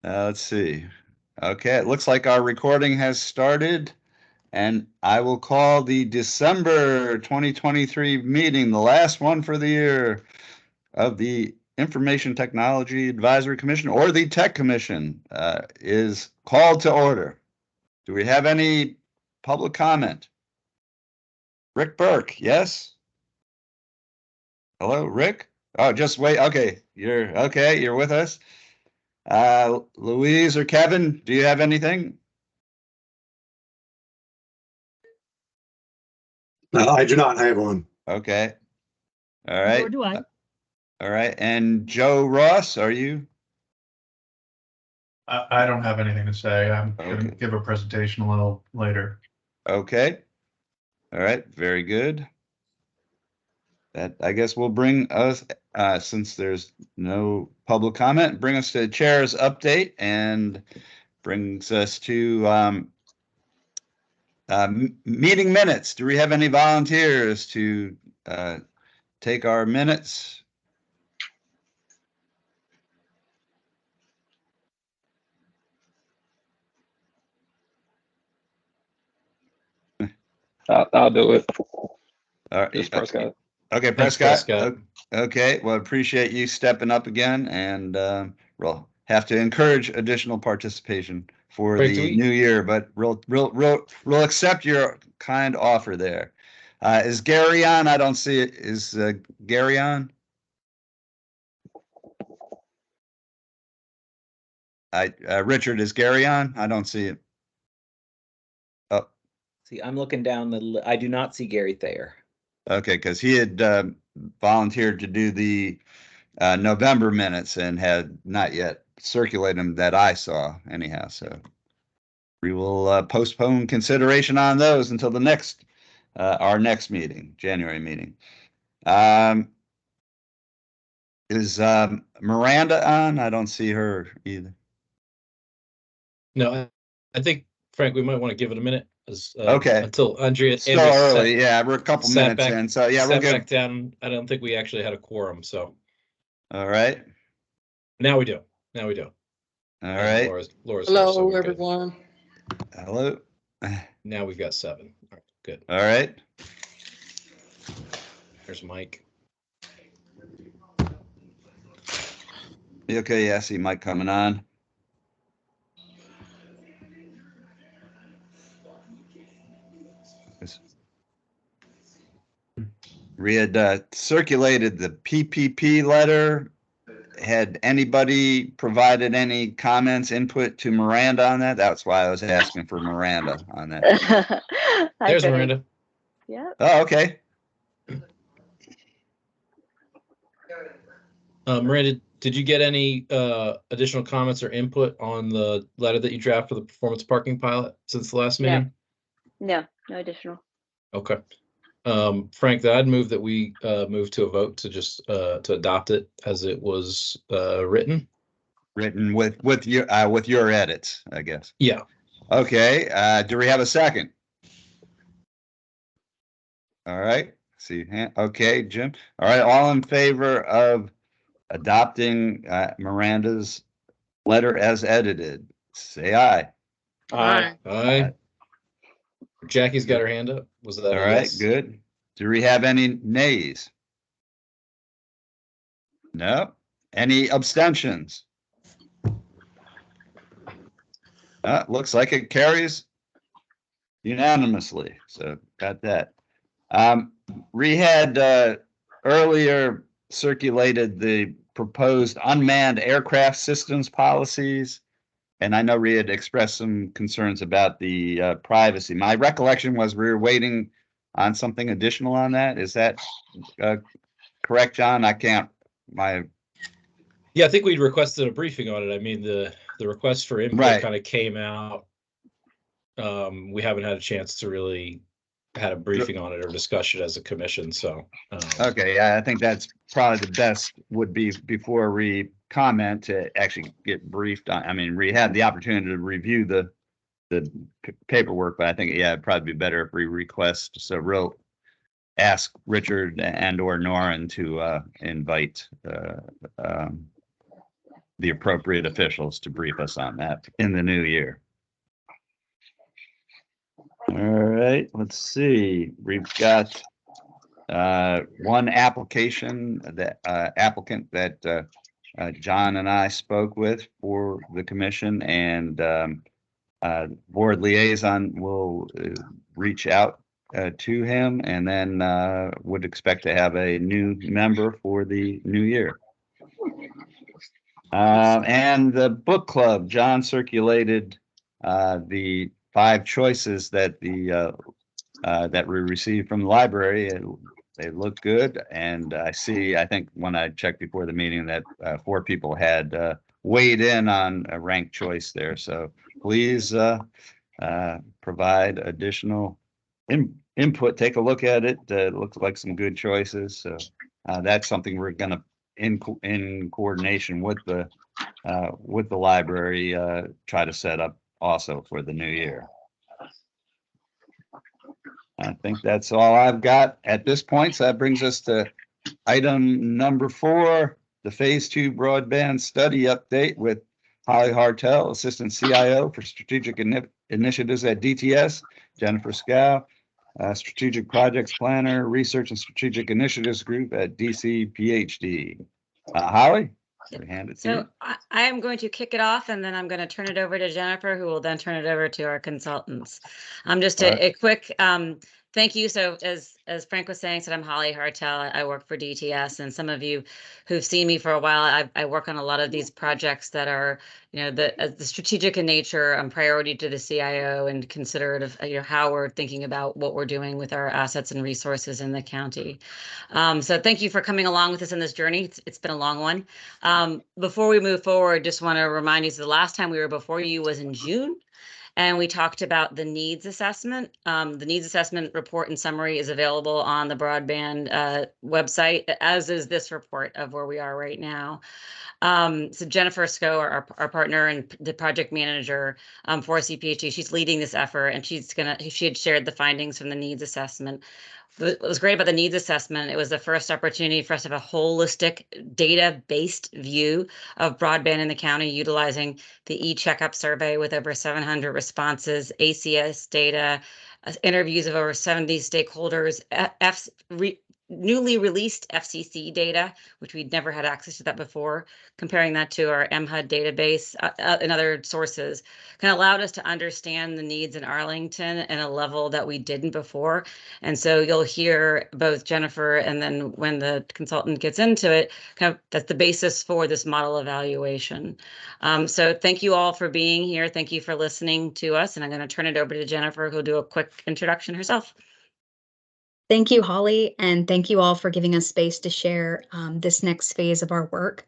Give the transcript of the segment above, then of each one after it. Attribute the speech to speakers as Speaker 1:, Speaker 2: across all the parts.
Speaker 1: Let's see. Okay, it looks like our recording has started, and I will call the December 2023 meeting, the last one for the year, of the Information Technology Advisory Commission, or the Tech Commission, is called to order. Do we have any public comment? Rick Burke, yes? Hello, Rick? Oh, just wait. Okay, you're with us. Louise or Kevin, do you have anything?
Speaker 2: I do not have one.
Speaker 1: Okay. All right.
Speaker 3: Nor do I.
Speaker 1: All right. And Joe Ross, are you?
Speaker 4: I don't have anything to say. I'm going
Speaker 1: Okay.
Speaker 4: to give a presentation a little later.
Speaker 1: Okay. All right. Very good. That, I guess, will bring us, since there's no public comment, bring us to the chair's update and brings us to meeting minutes. Do we have any volunteers to take our minutes?
Speaker 5: I'll do it.
Speaker 1: All right.
Speaker 5: Just Prescott.
Speaker 1: Okay,
Speaker 4: Thanks,
Speaker 1: Prescott.
Speaker 4: Prescott.
Speaker 1: Okay, well, appreciate you stepping up again, and we'll have to encourage additional participation for
Speaker 5: Frank,
Speaker 1: the new year, but we'll accept your kind offer there. Is Gary on? I don't see it. Is Gary on? Richard, is Gary on? I don't see it. Oh,
Speaker 6: See, I'm looking down I do not see Gary Thayer.
Speaker 1: okay, because he had volunteered to do the November minutes and had not yet circulated them that I saw anyhow. So we will postpone consideration on those until the next, our next meeting, January meeting. Is Miranda on? I don't see her either.
Speaker 5: No, I think, Frank, we might want to give it a minute.
Speaker 1: Okay.
Speaker 5: Until Andrea.
Speaker 1: Still early, yeah, we're a couple minutes
Speaker 5: back,
Speaker 1: in, so yeah, we'll
Speaker 5: back
Speaker 1: get
Speaker 5: down. I don't think we actually had a quorum, so.
Speaker 1: All right.
Speaker 5: Now we do.
Speaker 1: All right.
Speaker 5: Laura's
Speaker 3: Hello,
Speaker 5: here, so we're good.
Speaker 3: everyone.
Speaker 1: Hello.
Speaker 5: Now we've got 7. All right, good.
Speaker 1: All right.
Speaker 5: There's Mike.
Speaker 1: Okay, yeah, I see Mike coming on. We had circulated the PPP letter. Had anybody provided any comments, input to Miranda on that? That's why I was asking for Miranda on that.
Speaker 5: There's Miranda.
Speaker 7: Yeah.
Speaker 1: Oh, okay.
Speaker 5: Miranda, did you get any additional comments or input on the letter that you drafted for the performance parking pilot since the last meeting?
Speaker 7: No additional.
Speaker 5: Okay. Frank, I'd move that we move to a vote to just to adopt it as it was written.
Speaker 1: Written with your edits, I guess.
Speaker 5: Yeah.
Speaker 1: Okay. Do we have a second? All right. See. Okay, Jim. All right. All in favor of adopting Miranda's letter as edited, say aye.
Speaker 5: Aye. Aye. Jackie's got her hand up. Was that
Speaker 1: all right? Yes? Good. Do we have any nays? No. Any abstentions? Looks like it carries unanimously. So got that. We had earlier circulated the proposed unmanned aircraft systems policies. And I know we had expressed some concerns about the privacy. My recollection was we were waiting on something additional on that. Is that correct, John? I can't,
Speaker 5: Yeah, I think we'd requested a briefing on it. I mean, the request for input kind of came out. We haven't had a chance to really had a briefing on it or discussion as a commission. So
Speaker 1: okay, yeah, I think that's probably the best would be before we comment to actually get briefed on. I mean, we had the opportunity to review the paperwork, but I think, yeah, it'd probably be better if we request. So we'll ask Richard and or Norrin to invite the appropriate officials to brief us on that in the new year. All right, let's see. We've got one application that applicant that John and I spoke with for the commission, and board liaison will reach out to him, and then would expect to have a new member for the new year. And the book club, John circulated the 5 choices that that we received from the library. They look good, and I think when I checked before the meeting that 4 people had weighed in on a ranked choice there. So please provide additional input. Take a look at it. It looks like some good choices. So that's something we're going to, in coordination with the library, try to set up also for the new year. I think that's all I've got at this point. So that brings us to item number 4, the Phase 2 broadband study update with Holly Hartel, Assistant CIO for Strategic Initiatives at DTS, Jennifer Scow, Strategic Projects Planner, Research and Strategic Initiatives Group at DC PhD. Holly? Hand it to
Speaker 3: So
Speaker 1: you.
Speaker 3: I am going to kick it off, and then I'm going to turn it over to Jennifer, who will then turn it over to our consultants. Just a quick thank you. So as Frank was saying, I'm Holly Hartel. I work for DTS, and some of you who've seen me for a while, I work on a lot of these projects that are, the strategic in nature, priority to the CIO, and considerate of how we're thinking about what we're doing with our assets and resources in the county. So thank you for coming along with us in this journey. It's been a long one. Before we move forward, just want to remind you, so the last time we were before you was in June, and we talked about the needs assessment. The needs assessment report and summary is available on the broadband website, as is this report of where we are right now. So Jennifer Scow, our partner and the project manager for CPHD, she's leading this effort, and she had shared the findings from the needs assessment. What was great about the needs assessment, it was the first opportunity for us to have a holistic data-based view of broadband in the county, utilizing the e-checkup survey with over 700 responses, ACS data, interviews of over 70 stakeholders, newly released FCC data, which we'd never had access to that before, comparing that to our MHUD database and other sources, kind of allowed us to understand the needs in Arlington at a level that we didn't before. And so you'll hear both Jennifer, and then when the consultant gets into it, kind of that's the basis for this model evaluation. So thank you all for being here. Thank you for listening to us. And I'm going to turn it over to Jennifer, who'll do a quick introduction herself.
Speaker 8: Thank you, Holly, and thank you all for giving us space to share this next phase of our work.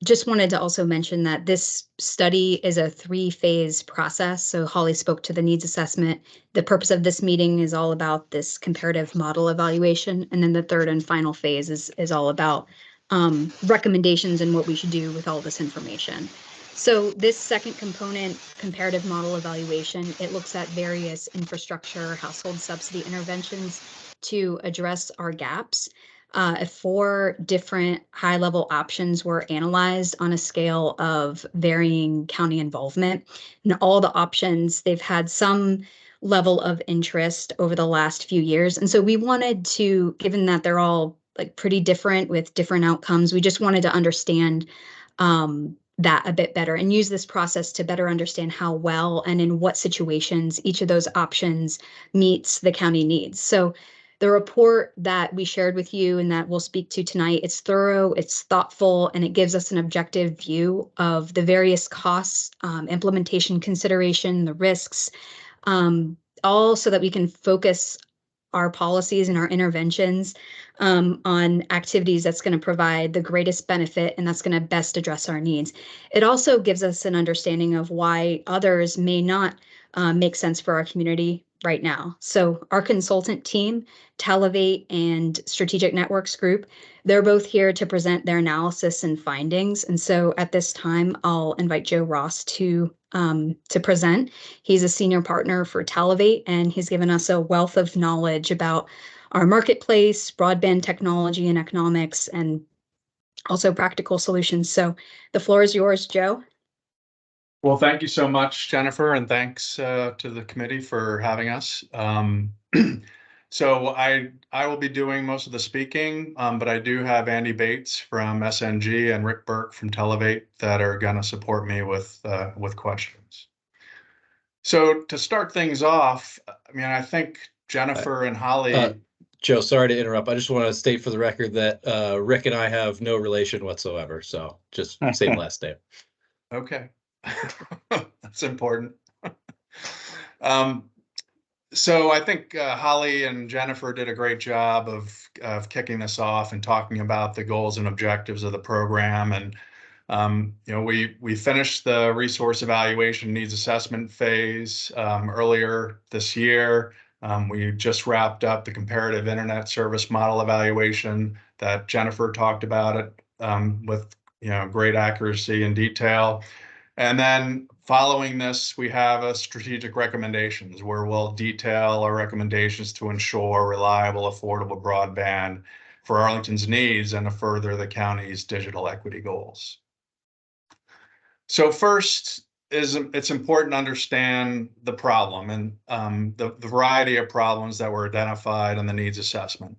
Speaker 8: Just wanted to also mention that this study is a 3-phase process. So Holly spoke to the needs assessment. The purpose of this meeting is all about this comparative model evaluation. And then the third and final phase is all about recommendations and what we should do with all this information. So this second component, comparative model evaluation, it looks at various infrastructure, household subsidy interventions to address our gaps. 4 different high-level options were analyzed on a scale of varying county involvement. And all the options, they've had some level of interest over the last few years. And so we wanted to, given that they're all like pretty different with different outcomes, we just wanted to understand that a bit better and use this process to better understand how well and in what situations each of those options meets the county needs. So the report that we shared with you and that we'll speak to tonight, it's thorough, it's thoughtful, and it gives us an objective view of the various costs, implementation consideration, the risks, all so that we can focus our policies and our interventions on activities that's going to provide the greatest benefit and that's going to best address our needs. It also gives us an understanding of why others may not make sense for our community right now. So our consultant team, Televate and Strategic Networks Group, they're both here to present their analysis and findings. And so at this time, I'll invite Joe Ross to present. He's a senior partner for Televate, and he's given us a wealth of knowledge about our marketplace, broadband technology and economics, and also practical solutions. So the floor is yours, Joe.
Speaker 4: Well, thank you so much, Jennifer, and thanks to the committee for having us. So I will be doing most of the speaking, but I do have Andy Bates from SNG and Rick Burke from Televate that are going to support me with questions. So to start things off, I mean, I think Jennifer and Holly.
Speaker 5: Joe, sorry to interrupt. I just want to state for the record that Rick and I have no relation whatsoever. So just same last name.
Speaker 4: Okay. That's important. So I think Holly and Jennifer did a great job of kicking this off and talking about the goals and objectives of the program. And you know, we finished the resource evaluation needs assessment phase earlier this year. We just wrapped up the comparative internet service model evaluation that Jennifer talked about it with great accuracy and detail. And then following this, we have a strategic recommendations where we'll detail our recommendations to ensure reliable, affordable broadband for Arlington's needs and to further the county's digital equity goals. So first, it's important to understand the problem and the variety of problems that were identified in the needs assessment.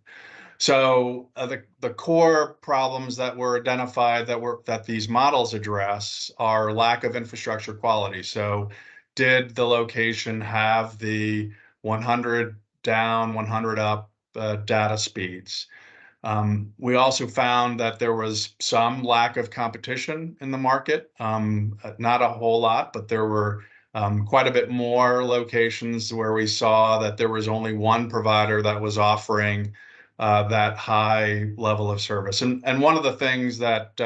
Speaker 4: So the core problems that were identified that these models address are lack of infrastructure quality. So did the location have the 100 down, 100 up data speeds? We also found that there was some lack of competition in the market, not a whole lot, but there were quite a bit more locations where we saw that there was only one provider that was offering that high level of service. And one of the things that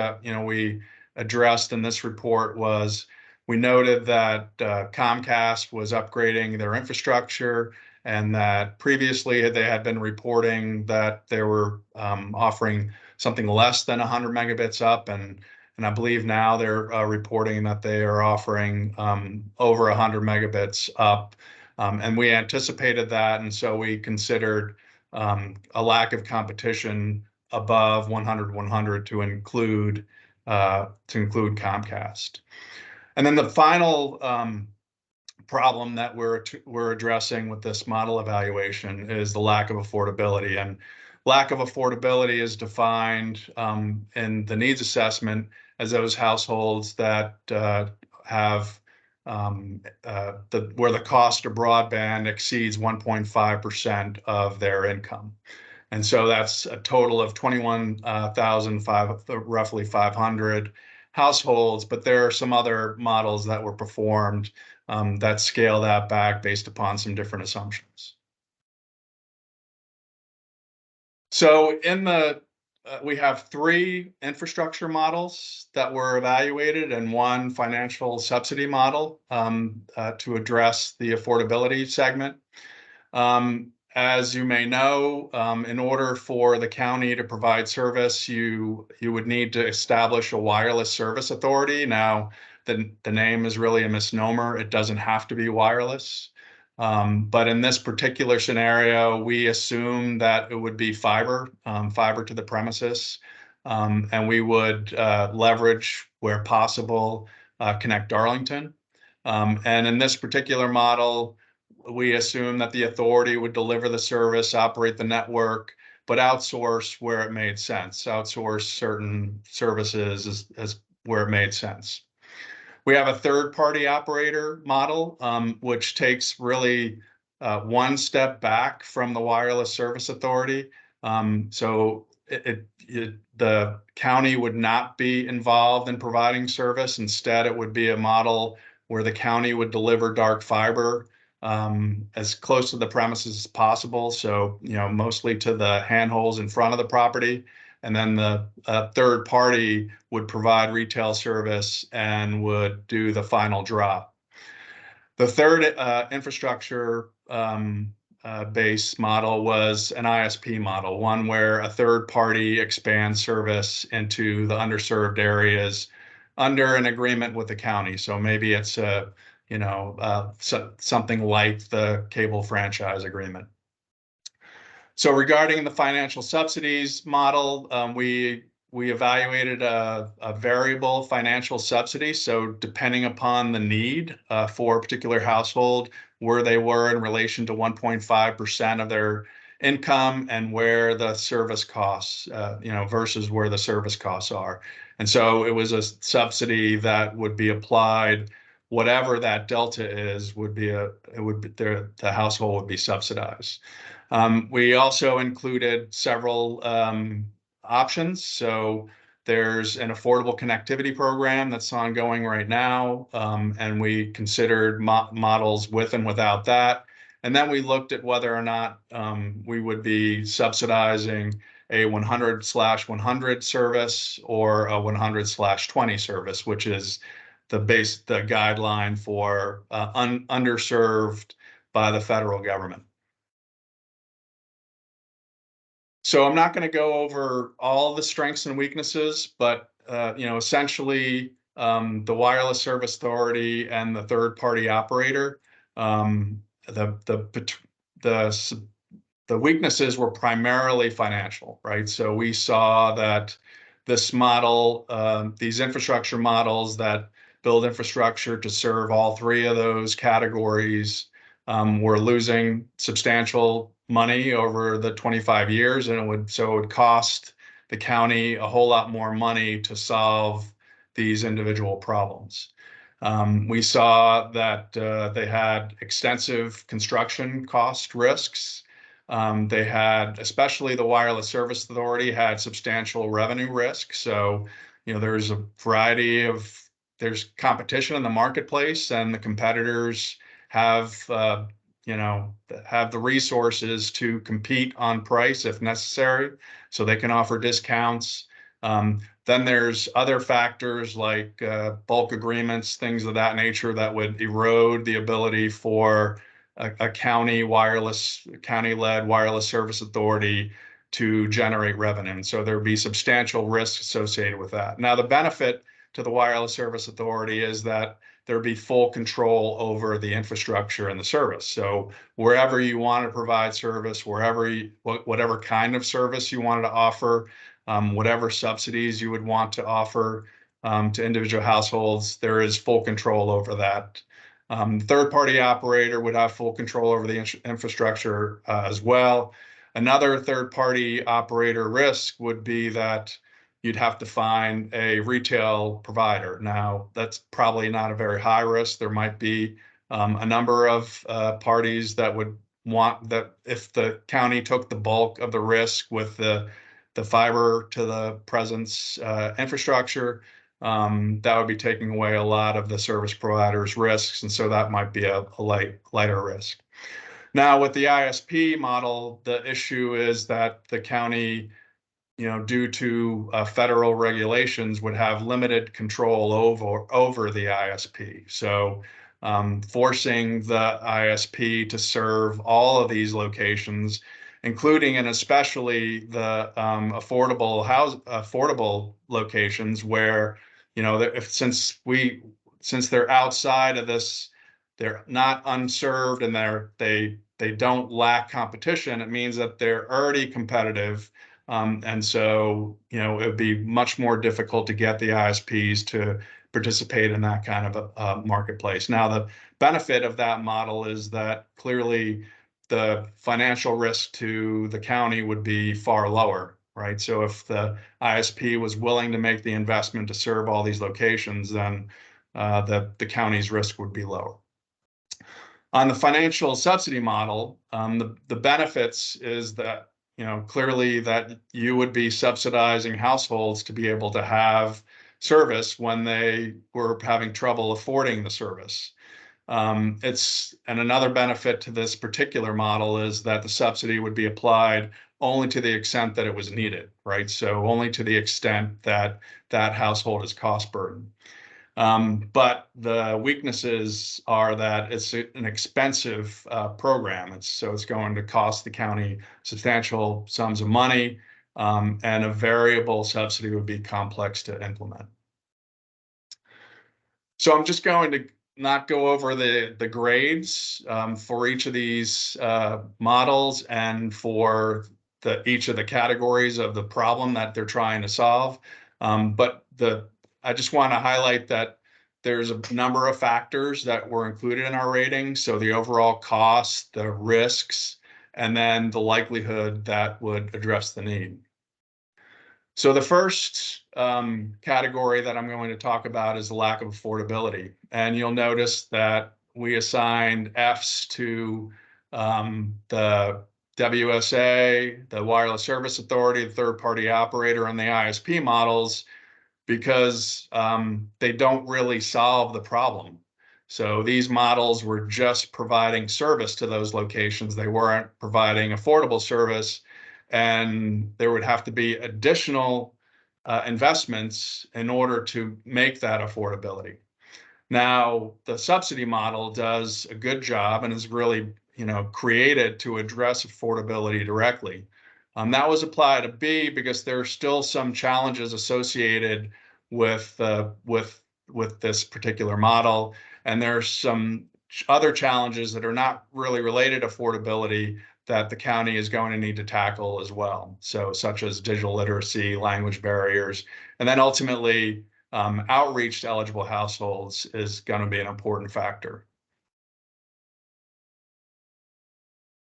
Speaker 4: we addressed in this report was we noted that Comcast was upgrading their infrastructure and that previously they had been reporting that they were offering something less than 100 megabits up, and I believe now they're reporting that they are offering over 100 megabits up, and we anticipated that, and so we considered a lack of competition above 100 to include Comcast. And then the final problem that we're addressing with this model evaluation is the lack of affordability. And lack of affordability is defined in the needs assessment as those households that have where the cost of broadband exceeds 1.5% of their income. And so that's a total of 21,500, roughly 500 households, but there are some other models that were performed that scale that back based upon some different assumptions. So we have 3 infrastructure models that were evaluated and 1 financial subsidy model to address the affordability segment. As you may know, in order for the county to provide service, you would need to establish a wireless service authority. Now, the name is really a misnomer. It doesn't have to be wireless. But in this particular scenario, we assume that it would be fiber to the premises, and we would leverage, where possible, Connect Arlington. And in this particular model, we assume that the authority would deliver the service, operate the network, but outsource where it made sense, outsource certain services as where it made sense. We have a third-party operator model, which takes really one step back from the wireless service authority. So the county would not be involved in providing service. Instead, it would be a model where the county would deliver dark fiber as close to the premises as possible. So, mostly to the handholds in front of the property. And then the third party would provide retail service and would do the final drop. The third infrastructure based model was an ISP model, one where a third party expands service into the underserved areas under an agreement with the county. So maybe it's something like the cable franchise agreement. So regarding the financial subsidies model, we we evaluated a variable financial subsidy. So depending upon the need for a particular household, where they were in relation to 1.5% of their income and where the service costs, versus where the service costs are. And so it was a subsidy that would be applied, whatever that delta is, would be the household would be subsidized. We also included several options. So there's an affordable connectivity program that's ongoing right now, and we considered models with and without that. And then we looked at whether or not we would be subsidizing a 100/100 service or a 100/20 service, which is the guideline for underserved by the federal government. So I'm not going to go over all the strengths and weaknesses, but essentially the Wireless Service Authority and the third-party operator, the weaknesses were primarily financial, right? So we saw that this model, these infrastructure models that build infrastructure to serve all three of those categories were losing substantial money over the 25 years, and it would cost the county a whole lot more money to solve these individual problems. We saw that they had extensive construction cost risks. They had, especially the Wireless Service Authority, had substantial revenue risk. So, there's a variety of, there's competition in the marketplace, and the competitors have the resources to compete on price if necessary, so they can offer discounts. Then there's other factors like bulk agreements, things of that nature, that would erode the ability for a county-led wireless service authority to generate revenue. And so there would be substantial risk associated with that. Now, the benefit to the Wireless Service Authority is that there'd be full control over the infrastructure and the service. So wherever you want to provide service, whatever kind of service you wanted to offer, whatever subsidies you would want to offer to individual households, there is full control over that. Third-party operator would have full control over the infrastructure as well. Another third-party operator risk would be that you'd have to find a retail provider. Now, that's probably not a very high risk. There might be a number of parties that would want that. If the county took the bulk of the risk with the fiber to the presence infrastructure, that would be taking away a lot of the service provider's risks, and so that might be a lighter risk. Now, with the ISP model, the issue is that the county, due to federal regulations, would have limited control over the ISP. So forcing the ISP to serve all of these locations, including and especially the affordable locations where, since they're outside of this, they're not unserved, and they don't lack competition. It means that they're already competitive. And so, it would be much more difficult to get the ISPs to participate in that kind of a marketplace. Now, the benefit of that model is that clearly the financial risk to the county would be far lower, right? So if the ISP was willing to make the investment to serve all these locations, then the county's risk would be lower. On the financial subsidy model, the benefits is that, clearly that you would be subsidizing households to be able to have service when they were having trouble affording the service. And another benefit to this particular model is that the subsidy would be applied only to the extent that it was needed, right? So only to the extent that that household is cost burdened. But the weaknesses are that it's an expensive program. So it's going to cost the county substantial sums of money, and a variable subsidy would be complex to implement. So I'm just going to not go over the grades for each of these models and for each of the categories of the problem that they're trying to solve. But I just want to highlight that there's a number of factors that were included in our rating. So the overall cost, the risks, and then the likelihood that would address the need. So the first category that I'm going to talk about is the lack of affordability. And you'll notice that we assigned Fs to the WSA, the Wireless Service Authority, the third-party operator, and the ISP models because they don't really solve the problem. So these models were just providing service to those locations. They weren't providing affordable service, and there would have to be additional investments in order to make that affordability. Now, the subsidy model does a good job and is really, created to address affordability directly. That was applied to B because there are still some challenges associated with this particular model, and there's some other challenges that are not really related to affordability that the county is going to need to tackle as well. So, such as digital literacy, language barriers, and then ultimately outreach to eligible households is going to be an important factor.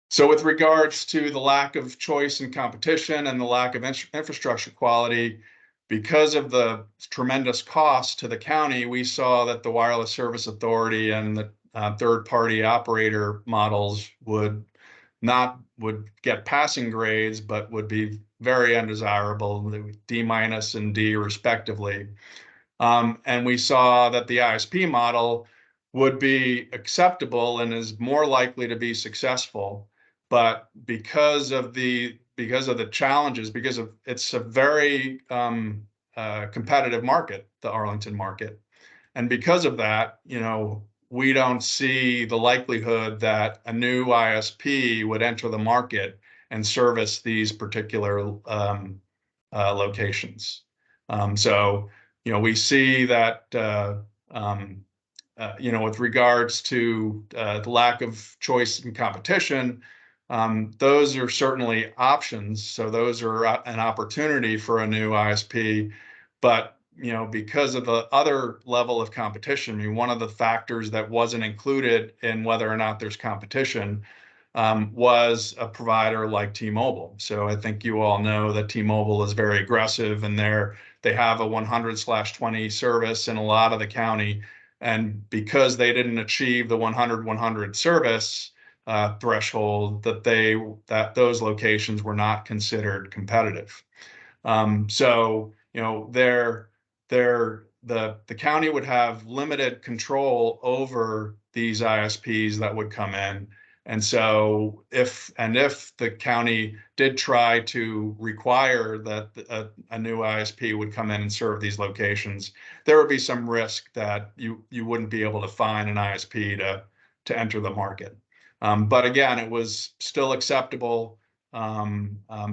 Speaker 4: So with regards to the lack of choice and competition and the lack of infrastructure quality, because of the tremendous cost to the county, we saw that the Wireless Service Authority and the third-party operator models would get passing grades, but would be very undesirable, D- and D respectively. And we saw that the ISP model would be acceptable and is more likely to be successful. But because of the challenges, because of it's a very competitive market, the Arlington market, and because of that, we don't see the likelihood that a new ISP would enter the market and service these particular locations. So we see that with regards to the lack of choice and competition. Those are certainly options. So those are an opportunity for a new ISP. But, because of the other level of competition, one of the factors that wasn't included in whether or not there's competition was a provider like T-Mobile. So I think you all know that T-Mobile is very aggressive, and they have a 100/20 service in a lot of the county. And because they didn't achieve the 100/100 service threshold, that those locations were not considered competitive. So the county would have limited control over these ISPs that would come in. And so if the county did try to require that a new ISP would come in and serve these locations, there would be some risk that you wouldn't be able to find an ISP to enter the market. But again, it was still acceptable,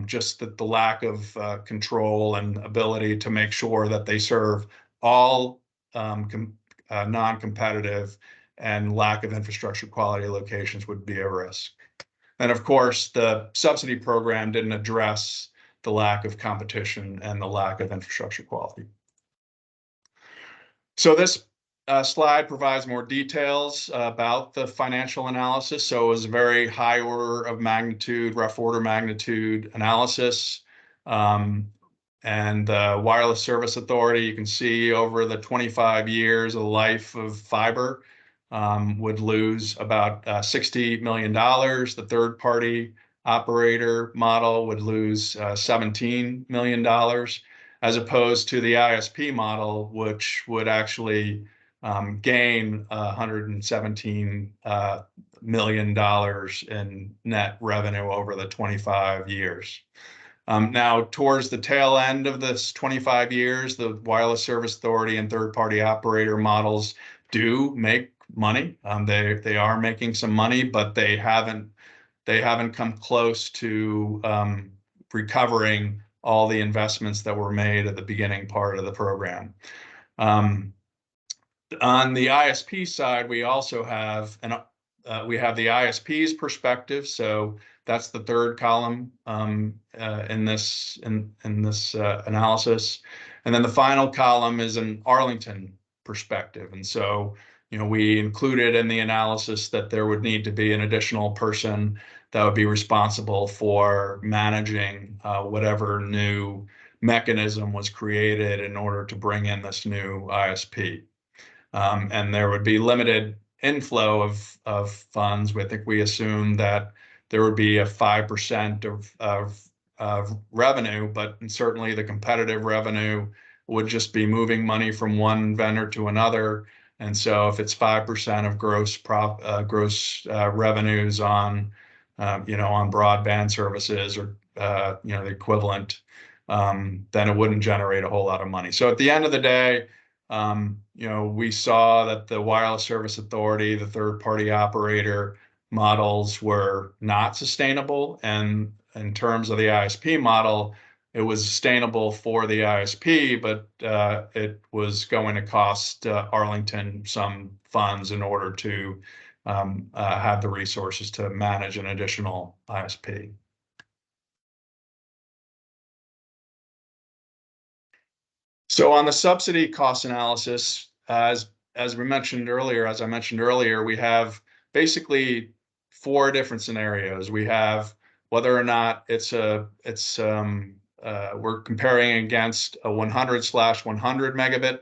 Speaker 4: just that the lack of control and ability to make sure that they serve all non-competitive and lack of infrastructure quality locations would be a risk. And of course, the subsidy program didn't address the lack of competition and the lack of infrastructure quality. So this slide provides more details about the financial analysis. So it was a very high order of magnitude, rough order magnitude analysis. And the Wireless Service Authority, you can see over the 25 years of the life of fiber, would lose about $60 million. The third-party operator model would lose $17 million, as opposed to the ISP model, which would actually gain $117 million in net revenue over the 25 years. Now, towards the tail end of this 25 years, the Wireless Service Authority and third-party operator models do make money. They are making some money, but they haven't come close to recovering all the investments that were made at the beginning part of the program. On the ISP side, we also have we have the ISP's perspective. So that's the third column in this analysis. And then the final column is an Arlington perspective. And so, we included in the analysis that there would need to be an additional person that would be responsible for managing whatever new mechanism was created in order to bring in this new ISP. And there would be limited inflow of funds. I think we assumed that there would be a 5% of revenue, but certainly the competitive revenue would just be moving money from one vendor to another. And so if it's 5% of gross revenues on on broadband services or the equivalent, then it wouldn't generate a whole lot of money. So at the end of the day, we saw that the wireless service authority, the third-party operator models were not sustainable. And in terms of the ISP model, it was sustainable for the ISP, but it was going to cost Arlington some funds in order to have the resources to manage an additional ISP. So on the subsidy cost analysis, as I mentioned earlier, we have basically 4 different scenarios. We have whether or not we're comparing against a 100/100 megabit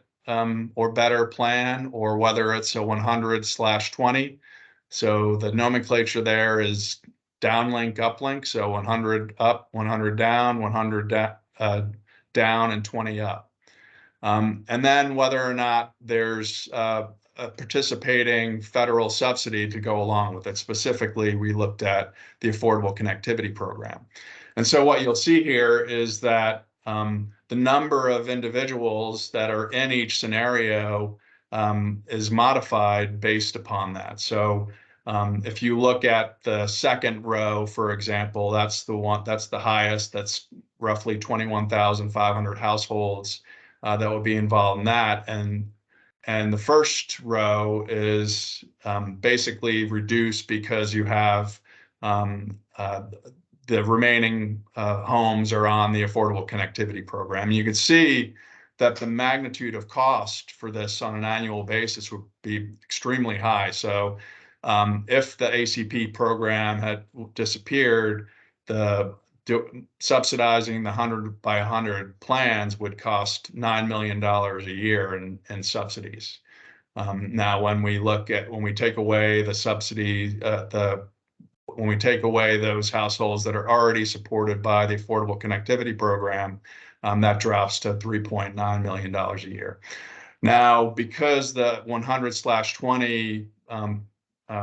Speaker 4: or better plan, or whether it's a 100/20. So the nomenclature there is downlink, uplink. So 100 up, 100 down, 100 down, and 20 up. And then whether or not there's a participating federal subsidy to go along with it. Specifically, we looked at the Affordable Connectivity Program. And so what you'll see here is that the number of individuals that are in each scenario is modified based upon that. So if you look at the second row, for example, that's the highest. That's roughly 21,500 households that would be involved in that. And the first row is basically reduced because you have the remaining homes are on the Affordable Connectivity Program. And you can see that the magnitude of cost for this on an annual basis would be extremely high. So if the ACP program had disappeared, subsidizing the 100 by 100 plans would cost $9 million a year in subsidies. Now, when we take away the subsidy, when we take away those households that are already supported by the Affordable Connectivity Program, that drops to $3.9 million a year. Now, because the 100/20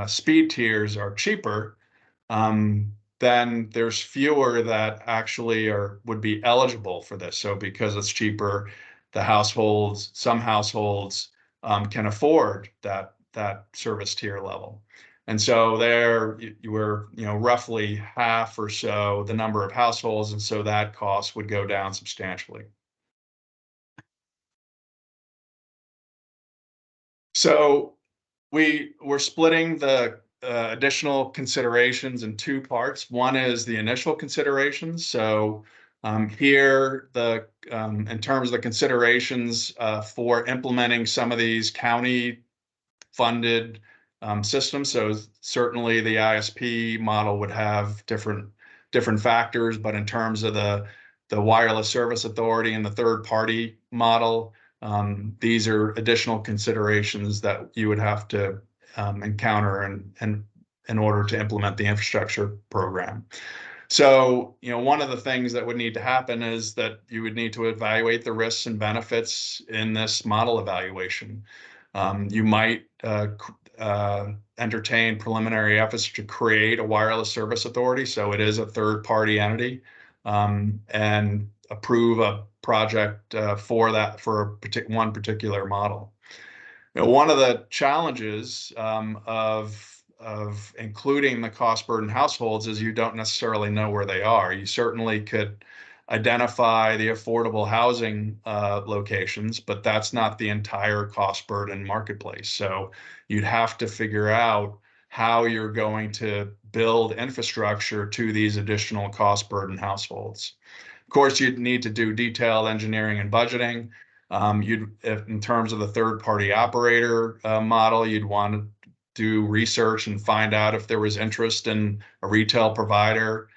Speaker 4: speed tiers are cheaper, then there's fewer that actually would be eligible for this. So because it's cheaper, some households can afford that service tier level. And so there you were, roughly half or so the number of households, and so that cost would go down substantially. So we're splitting the additional considerations in 2 parts. One is the initial considerations. So here, in terms of the considerations for implementing some of these county-funded systems. So certainly the ISP model would have different factors, but in terms of the wireless service authority and the third-party model, these are additional considerations that you would have to encounter in order to implement the infrastructure program. So, one of the things that would need to happen is that you would need to evaluate the risks and benefits in this model evaluation. You might entertain preliminary efforts to create a wireless service authority, so it is a third-party entity, and approve a project for one particular model. One of the challenges of including the cost burden households is you don't necessarily know where they are. You certainly could identify the affordable housing locations, but that's not the entire cost burden marketplace. So you'd have to figure out how you're going to build infrastructure to these additional cost burden households. Of course, you'd need to do detailed engineering and budgeting. In terms of the third-party operator model, you'd want to do research and find out if there was interest in a retail provider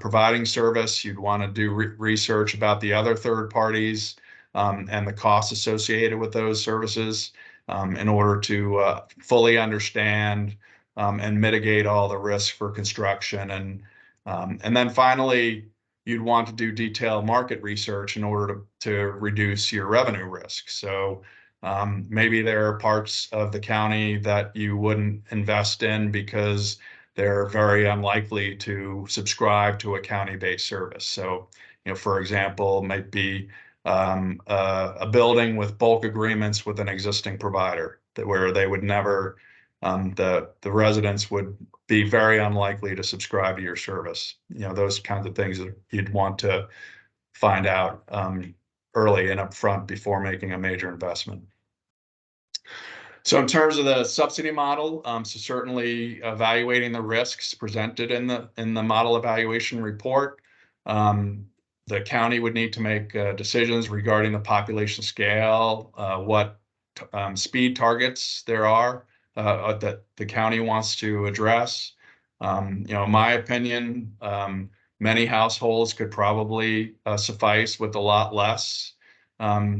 Speaker 4: providing service. You'd want to do research about the other third parties and the costs associated with those services in order to fully understand and mitigate all the risks for construction. And then finally, you'd want to do detailed market research in order to reduce your revenue risk. So maybe there are parts of the county that you wouldn't invest in because they're very unlikely to subscribe to a county-based service. So, for example, might be a building with bulk agreements with an existing provider where they would never, the residents would be very unlikely to subscribe to your service. Those kinds of things that you'd want to find out early and upfront before making a major investment. So in terms of the subsidy model, so certainly evaluating the risks presented in the model evaluation report, the county would need to make decisions regarding the population scale, what speed targets there are that the county wants to address. In my opinion, many households could probably suffice with a lot less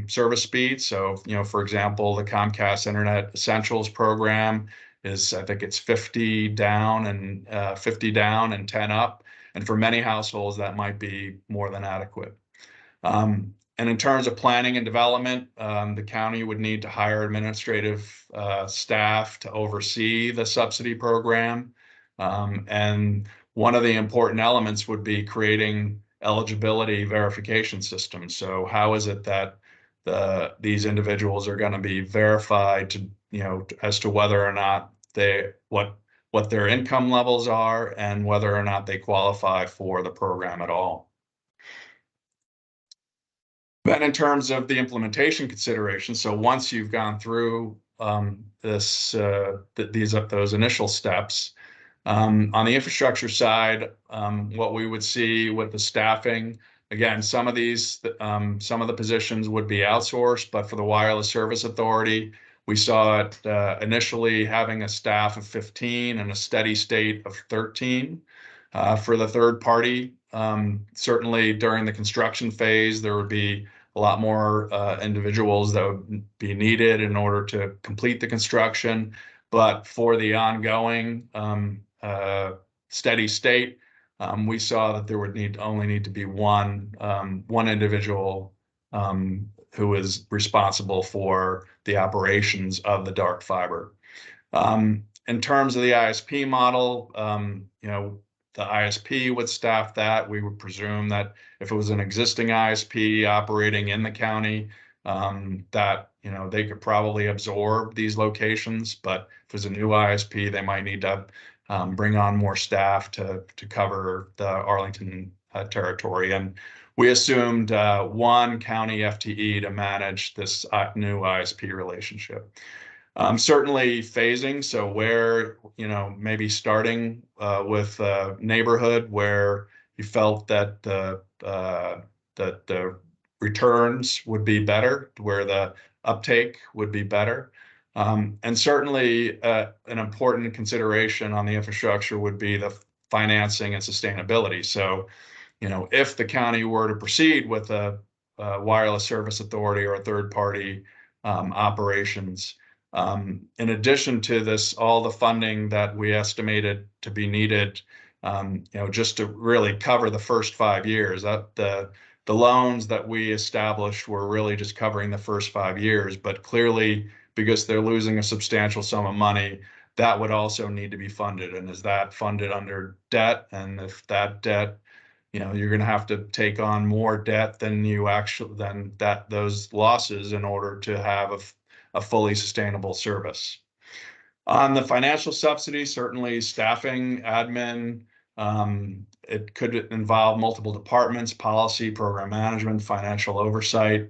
Speaker 4: service speed. So, for example, the Comcast Internet Essentials program is, I think it's 50 down and 10 up. And for many households, that might be more than adequate. And in terms of planning and development, the county would need to hire administrative staff to oversee the subsidy program. And one of the important elements would be creating eligibility verification systems. So how is it that these individuals are going to be verified to, as to whether or not what their income levels are and whether or not they qualify for the program at all. Then in terms of the implementation considerations, so once you've gone through those initial steps, on the infrastructure side, what we would see with the staffing, again, some of the positions would be outsourced, but for the Wireless Service Authority, we saw it initially having a staff of 15 and a steady state of 13. For the third party, certainly during the construction phase, there would be a lot more individuals that would be needed in order to complete the construction. But for the ongoing steady state, we saw that there would only need to be one individual who is responsible for the operations of the dark fiber. In terms of the ISP model, the ISP would staff that. We would presume that if it was an existing ISP operating in the county, that they could probably absorb these locations. But if it's a new ISP, they might need to bring on more staff to cover the Arlington territory. And we assumed one county FTE to manage this new ISP relationship. Certainly phasing, so where, maybe starting with a neighborhood where you felt that the returns would be better, where the uptake would be better. And certainly an important consideration on the infrastructure would be the financing and sustainability. So, if the county were to proceed with a wireless service authority or a third-party operations, in addition to this, all the funding that we estimated to be needed, just to really cover the first 5 years, that the loans that we established were really just covering the first 5 years, but clearly, because they're losing a substantial sum of money, that would also need to be funded. And is that funded under debt? And if that debt, you're going to have to take on more debt than those losses in order to have a fully sustainable service. On the financial subsidy, certainly staffing, admin, it could involve multiple departments, policy, program management, financial oversight.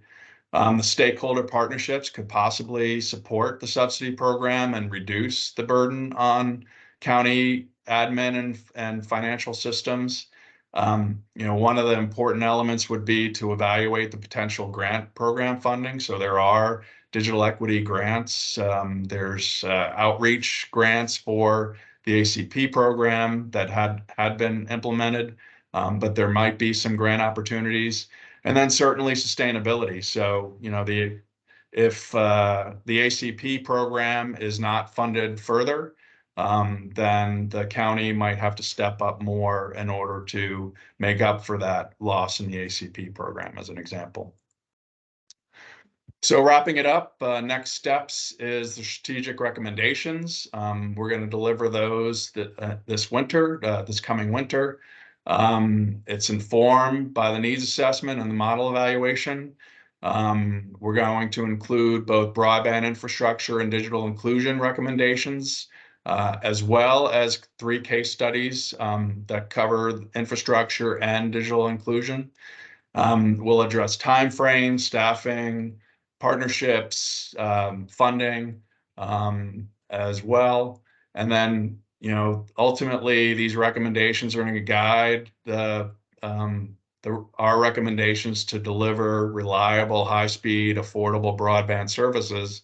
Speaker 4: The stakeholder partnerships could possibly support the subsidy program and reduce the burden on county admin and financial systems. One of the important elements would be to evaluate the potential grant program funding. So there are digital equity grants. There's outreach grants for the ACP program that had been implemented, but there might be some grant opportunities. And then certainly sustainability. So, if the ACP program is not funded further, then the county might have to step up more in order to make up for that loss in the ACP program, as an example. So wrapping it up, next steps is the strategic recommendations. We're going to deliver those this winter, this coming winter. It's informed by the needs assessment and the model evaluation. We're going to include both broadband infrastructure and digital inclusion recommendations, as well as 3 case studies that cover infrastructure and digital inclusion. We'll address timeframes, staffing, partnerships, funding, as well. And then, ultimately, these recommendations are going to guide our recommendations to deliver reliable, high-speed, affordable broadband services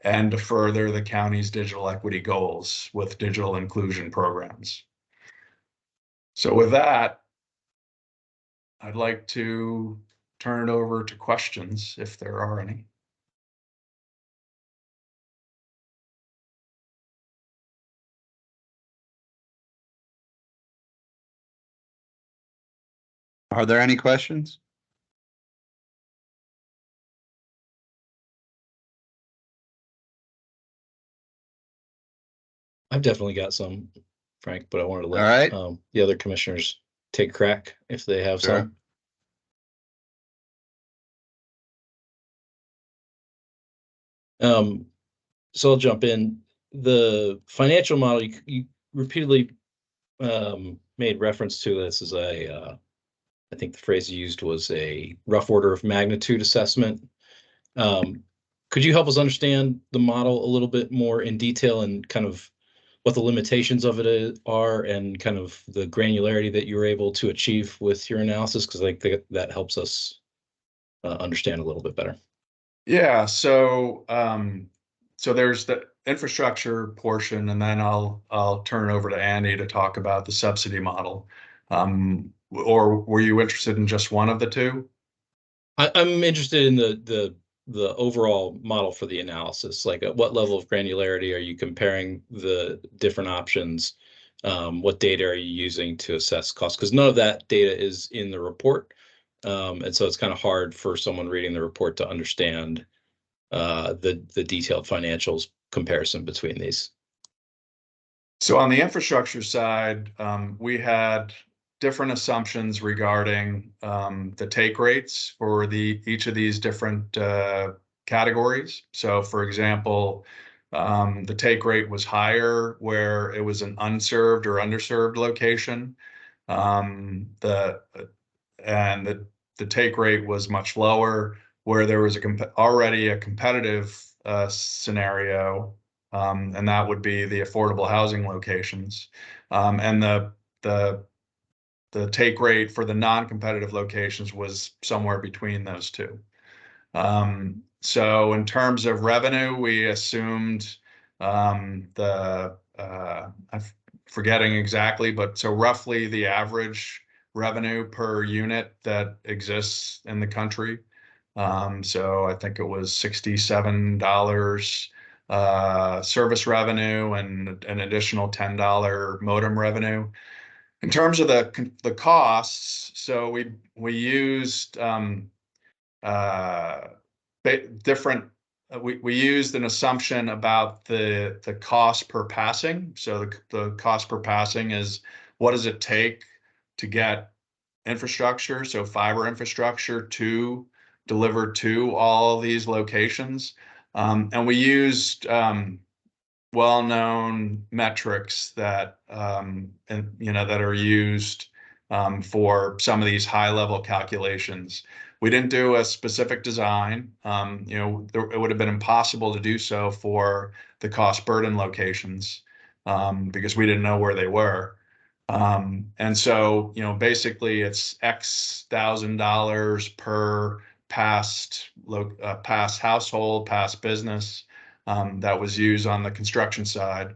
Speaker 4: and to further the county's digital equity goals with digital inclusion programs. So with that, I'd like to turn it over to questions if there are any.
Speaker 1: Are there any questions?
Speaker 5: I've definitely got some, Frank, but I wanted to let
Speaker 1: All right.
Speaker 5: the other commissioners take a crack if they have
Speaker 1: Sure.
Speaker 5: some. So I'll jump in. The financial model, you repeatedly made reference to this as I think the phrase you used was a rough order of magnitude assessment. Could you help us understand the model a little bit more in detail and kind of what the limitations of it are and kind of the granularity that you were able to achieve with your analysis? Because I think that helps us understand a little bit better.
Speaker 4: Yeah, so there's the infrastructure portion, and then I'll turn it over to Andy to talk about the subsidy model. Or were you interested in just one of the two?
Speaker 5: I'm interested in the overall model for the analysis. Like, at what level of granularity are you comparing the different options? What data are you using to assess costs? Because none of that data is in the report. And so it's kind of hard for someone reading the report to understand the detailed financials comparison between these.
Speaker 4: So on the infrastructure side, we had different assumptions regarding the take rates for each of these different categories. So for example, the take rate was higher where it was an unserved or underserved location. The take rate was much lower where there was already a competitive scenario, and that would be the affordable housing locations. And the take rate for the non-competitive locations was somewhere between those two. So in terms of revenue, we assumed I'm forgetting exactly, but so roughly the average revenue per unit that exists in the country. So I think it was $67 service revenue and an additional $10 modem revenue. In terms of the costs, so we used we used an assumption about the cost per passing. So the cost per passing is what does it take to get infrastructure, so fiber infrastructure, to deliver to all these locations, and we used well-known metrics that that are used for some of these high-level calculations. We didn't do a specific design. It would have been impossible to do so for the cost burden locations because we didn't know where they were. And so, basically it's X $1,000 per past household, past business that was used on the construction side.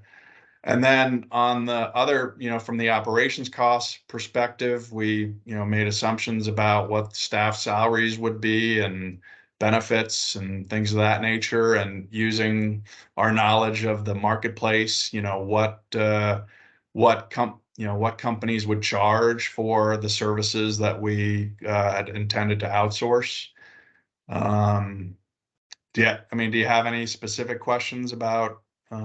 Speaker 4: And then on the other, from the operations cost perspective, we, made assumptions about what staff salaries would be and benefits and things of that nature, and using our knowledge of the marketplace, what companies would charge for the services that we had intended to outsource. Do you have any specific questions about?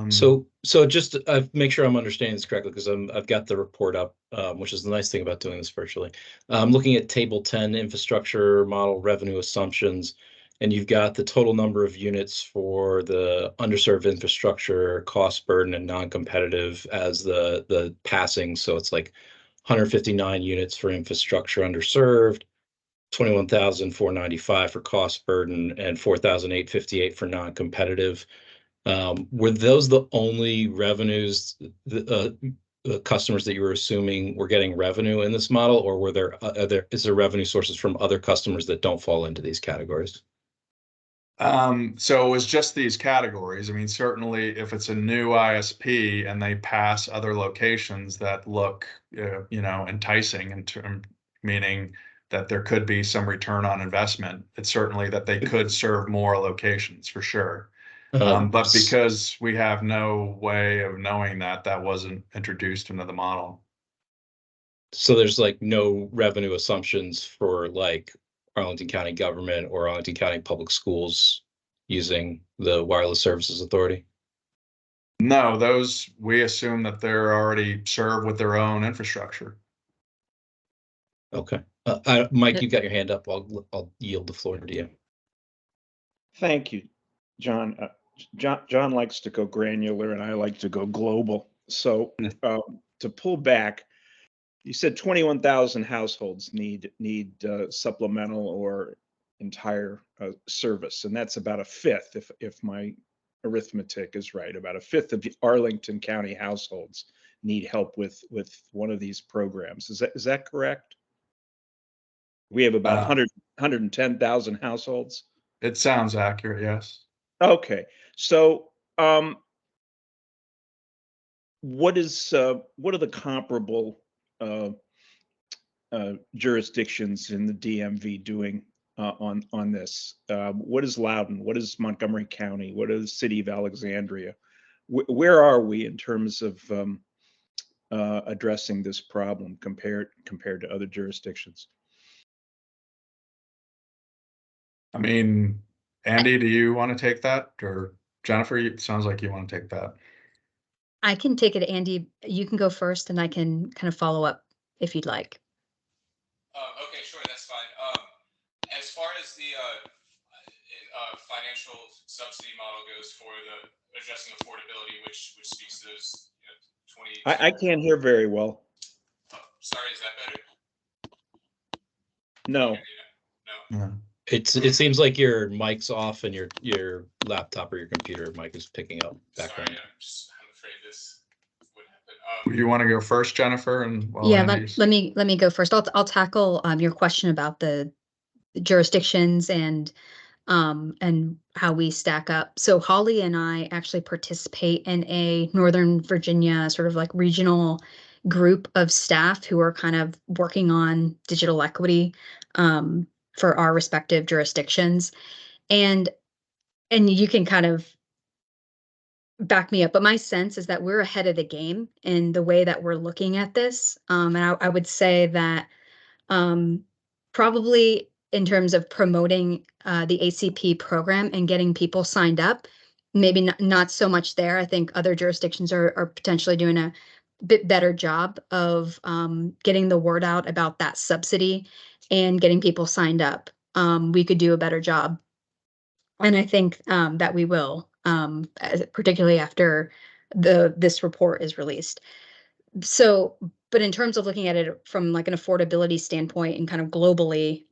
Speaker 5: So just make sure I'm understanding this correctly, because I've got the report up, which is the nice thing about doing this virtually. I'm looking at table 10, infrastructure model revenue assumptions, and you've got the total number of units for the underserved infrastructure, cost burden, and non-competitive as the passing. So it's like 159 units for infrastructure underserved, 21,495 for cost burden, and 4,858 for non-competitive. Were those the only revenues, the customers that you were assuming were getting revenue in this model, or is there revenue sources from other customers that don't fall into these categories?
Speaker 4: So it was just these categories. Certainly if it's a new ISP and they pass other locations that look, enticing in term, meaning that there could be some return on investment, it's certainly that they could serve more locations for sure. But because we have no way of knowing that wasn't introduced into the model.
Speaker 5: So there's like no revenue assumptions for like Arlington County government or Arlington County public schools using the Wireless Services Authority?
Speaker 4: No, those, we assume that they're already served with their own infrastructure.
Speaker 5: Okay. Mike, you got your hand up. I'll yield the floor to you.
Speaker 9: Thank you, John. John likes to go granular and I like to go global. So to pull back, you said 21,000 households need supplemental or entire service, and that's about a fifth, if my arithmetic is right. About a fifth of the Arlington County households need help with one of these programs. Is that correct? We have about 110,000 households.
Speaker 4: It sounds accurate, yes.
Speaker 9: Okay, so what are the comparable jurisdictions in the DMV doing on this? What is Loudoun? What is Montgomery County? What is the city of Alexandria? Where are we in terms of addressing this problem compared to other jurisdictions?
Speaker 4: Andy, do you want to take that, or Jennifer? It sounds like you want to take that.
Speaker 8: I can take it, Andy. You can go first, and I can kind of follow up if you'd like.
Speaker 10: Okay, sure, that's fine. As far as the financial subsidy model goes for the addressing affordability, which speaks to those 20.
Speaker 9: I can't hear very well.
Speaker 10: Oh, sorry, is that better?
Speaker 9: No.
Speaker 4: No.
Speaker 5: It seems like your mic's off and your laptop or your computer mic is picking up background.
Speaker 10: Sorry, I'm afraid this would happen.
Speaker 4: You want to go first, Jennifer? And
Speaker 8: yeah, let me go first. I'll tackle your question about the jurisdictions and how we stack up. So Holly and I actually participate in a Northern Virginia sort of like regional group of staff who are kind of working on digital equity for our respective jurisdictions. And you can kind of back me up, but my sense is that we're ahead of the game in the way that we're looking at this. And I would say that probably in terms of promoting the ACP program and getting people signed up, maybe not so much there. I think other jurisdictions are potentially doing a bit better job of getting the word out about that subsidy and getting people signed up. We could do a better job. And I think that we will, particularly after this report is released. So, but in terms of looking at it from like an affordability standpoint and kind of globally,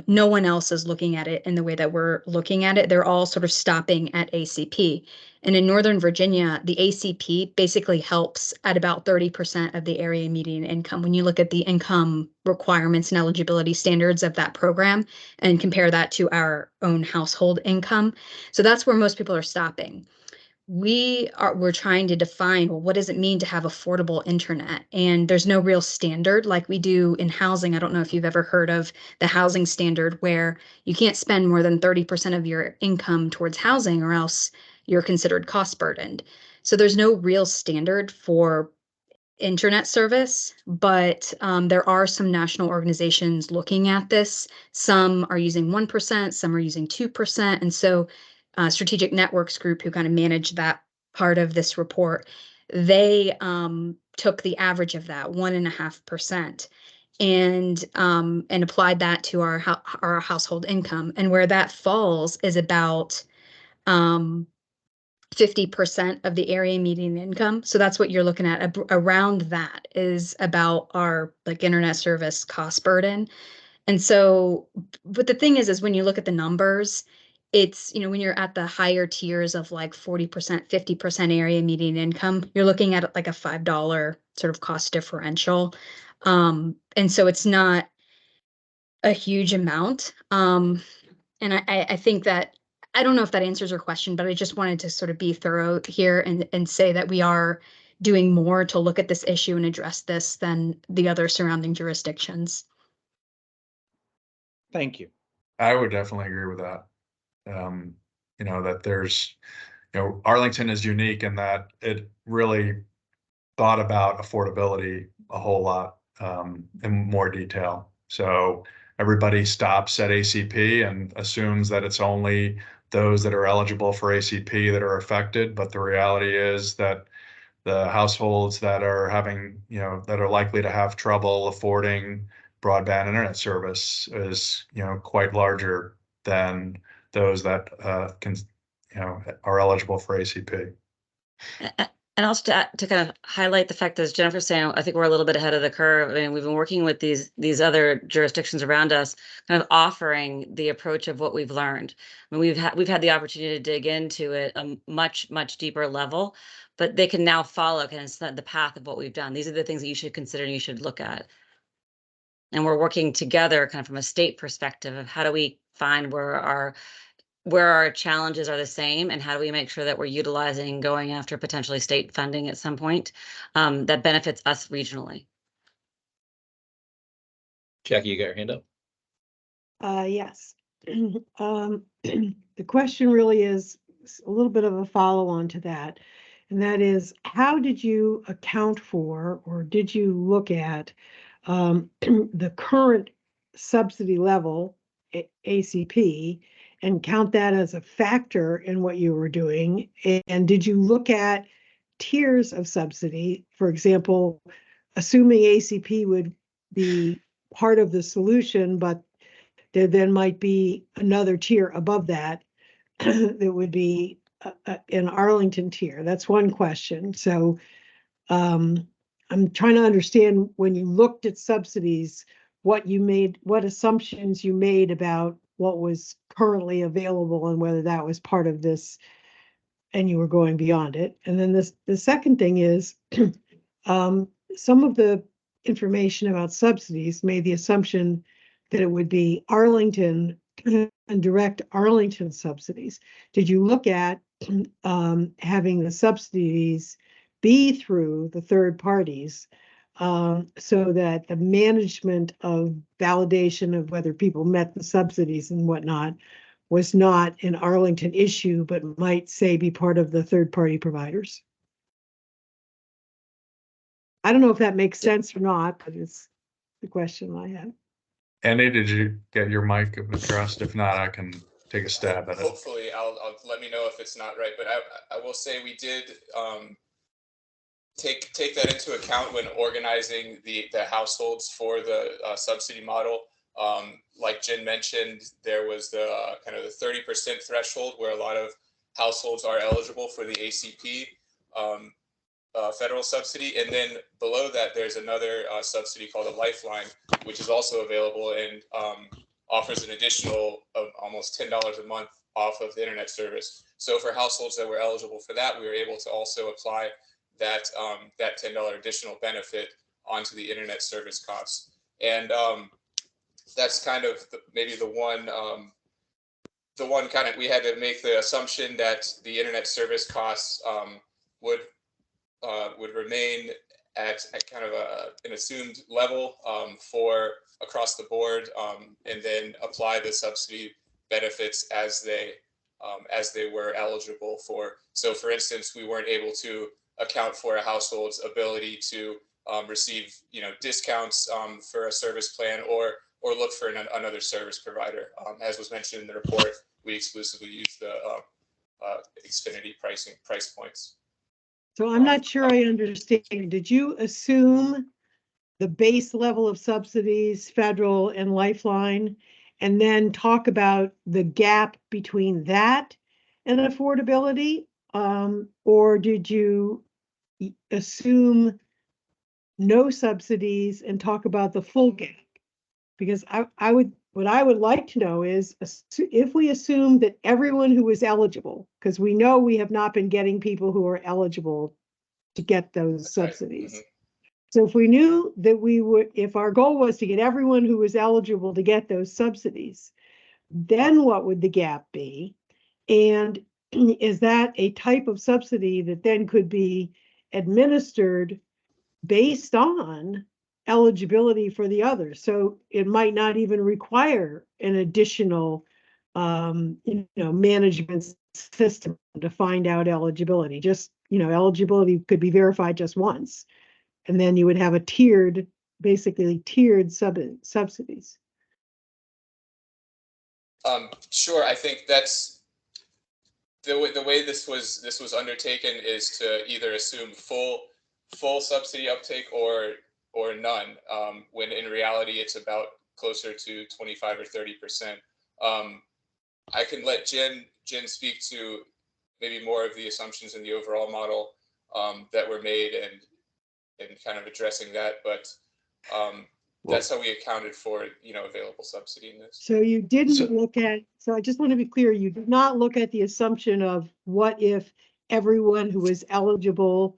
Speaker 8: no one else is looking at it in the way that we're looking at it. They're all sort of stopping at ACP. And in Northern Virginia, the ACP basically helps at about 30% of the area median income. When you look at the income requirements and eligibility standards of that program and compare that to our own household income. So that's where most people are stopping. We're trying to define, well, what does it mean to have affordable internet? And there's no real standard like we do in housing. I don't know if you've ever heard of the housing standard, where you can't spend more than 30% of your income towards housing or else you're considered cost burdened. So there's no real standard for internet service, but there are some national organizations looking at this. Some are using 1%, some are using 2%. And so Strategic Networks Group, who kind of managed that part of this report, they took the average of that 1.5% and applied that to our household income. And where that falls is about 50% of the area median income. So that's what you're looking at. Around that is about our like internet service cost burden. And so, but the thing is when you look at the numbers, it's, when you're at the higher tiers of like 40%, 50% area median income, you're looking at like a $5 sort of cost differential. And so it's not a huge amount. And I think that, I don't know if that answers your question, but I just wanted to sort of be thorough here and say that we are doing more to look at this issue and address this than the other surrounding jurisdictions.
Speaker 9: Thank you.
Speaker 4: I would definitely agree with that. That there's, Arlington is unique in that it really thought about affordability a whole lot in more detail. So everybody stops at ACP and assumes that it's only those that are eligible for ACP that are affected. But the reality is that the households that are having, that are likely to have trouble affording broadband internet service is, quite larger than those that are eligible for ACP.
Speaker 3: And also to kind of highlight the fact that, as Jennifer's saying, I think we're a little bit ahead of the curve. I mean, we've been working with these other jurisdictions around us, kind of offering the approach of what we've learned. I mean, we've had the opportunity to dig into it a much deeper level, but they can now follow kind of the path of what we've done. These are the things that you should consider and you should look at. And we're working together kind of from a state perspective of how do we find where our challenges are the same, and how do we make sure that we're utilizing going after potentially state funding at some point that benefits us regionally.
Speaker 5: Jackie, you got your hand up?
Speaker 11: Yes. The question really is a little bit of a follow-on to that, and that is, how did you account for, or did you look at the current subsidy level, ACP, and count that as a factor in what you were doing? And did you look at tiers of subsidy? For example, assuming ACP would be part of the solution, but there then might be another tier above that that would be an Arlington tier. That's one question. So I'm trying to understand, when you looked at subsidies, what assumptions you made about what was currently available and whether that was part of this and you were going beyond it. And then the second thing is some of the information about subsidies made the assumption that it would be Arlington and direct Arlington subsidies. Did you look at having the subsidies be through the third parties so that the management of validation of whether people met the subsidies and whatnot was not an Arlington issue, but might, say, be part of the third party providers? I don't know if that makes sense or not, but it's the question I have.
Speaker 4: Andy, did you get your mic addressed? If not, I can take a stab at it.
Speaker 10: Hopefully, I'll let me know if it's not right. But I will say we did take that into account when organizing the households for the subsidy model. Like Jen mentioned, there was the kind of the 30% threshold where a lot of households are eligible for the ACP. federal subsidy. And then below that, there's another subsidy called a Lifeline, which is also available and offers an additional almost $10 a month off of the internet service. So for households that were eligible for that, we were able to also apply that that $10 additional benefit onto the internet service costs. And that's kind of maybe the one kind of, we had to make the assumption that the internet service costs would remain at kind of an assumed level for across the board, and then apply the subsidy benefits as they were eligible for. So for instance, we weren't able to account for a household's ability to receive, discounts for a service plan or look for another service provider. As was mentioned in the report, we exclusively use the Xfinity price points.
Speaker 11: So I'm not sure I understand. Did you assume the base level of subsidies, federal and Lifeline, and then talk about the gap between that and affordability? Or did you assume no subsidies and talk about the full gap? Because what I would like to know is if we assume that everyone who is eligible, because we know we have not been getting people who are eligible to get those subsidies.
Speaker 10: Mm-hmm.
Speaker 11: So if we knew that if our goal was to get everyone who was eligible to get those subsidies, then what would the gap be? And is that a type of subsidy that then could be administered based on eligibility for the others? So it might not even require an additional management system to find out eligibility. Just, eligibility could be verified just once, and then you would have basically tiered subsidies.
Speaker 10: Sure. I think that's the way this was undertaken, is to either assume full subsidy uptake or none, when in reality it's about closer to 25 or 30%. I can let Jen speak to maybe more of the assumptions in the overall model that were made and kind of addressing that, but that's how we accounted for available subsidy in this.
Speaker 11: So you didn't look at, so I just want to be clear, you did not look at the assumption of what if everyone who was eligible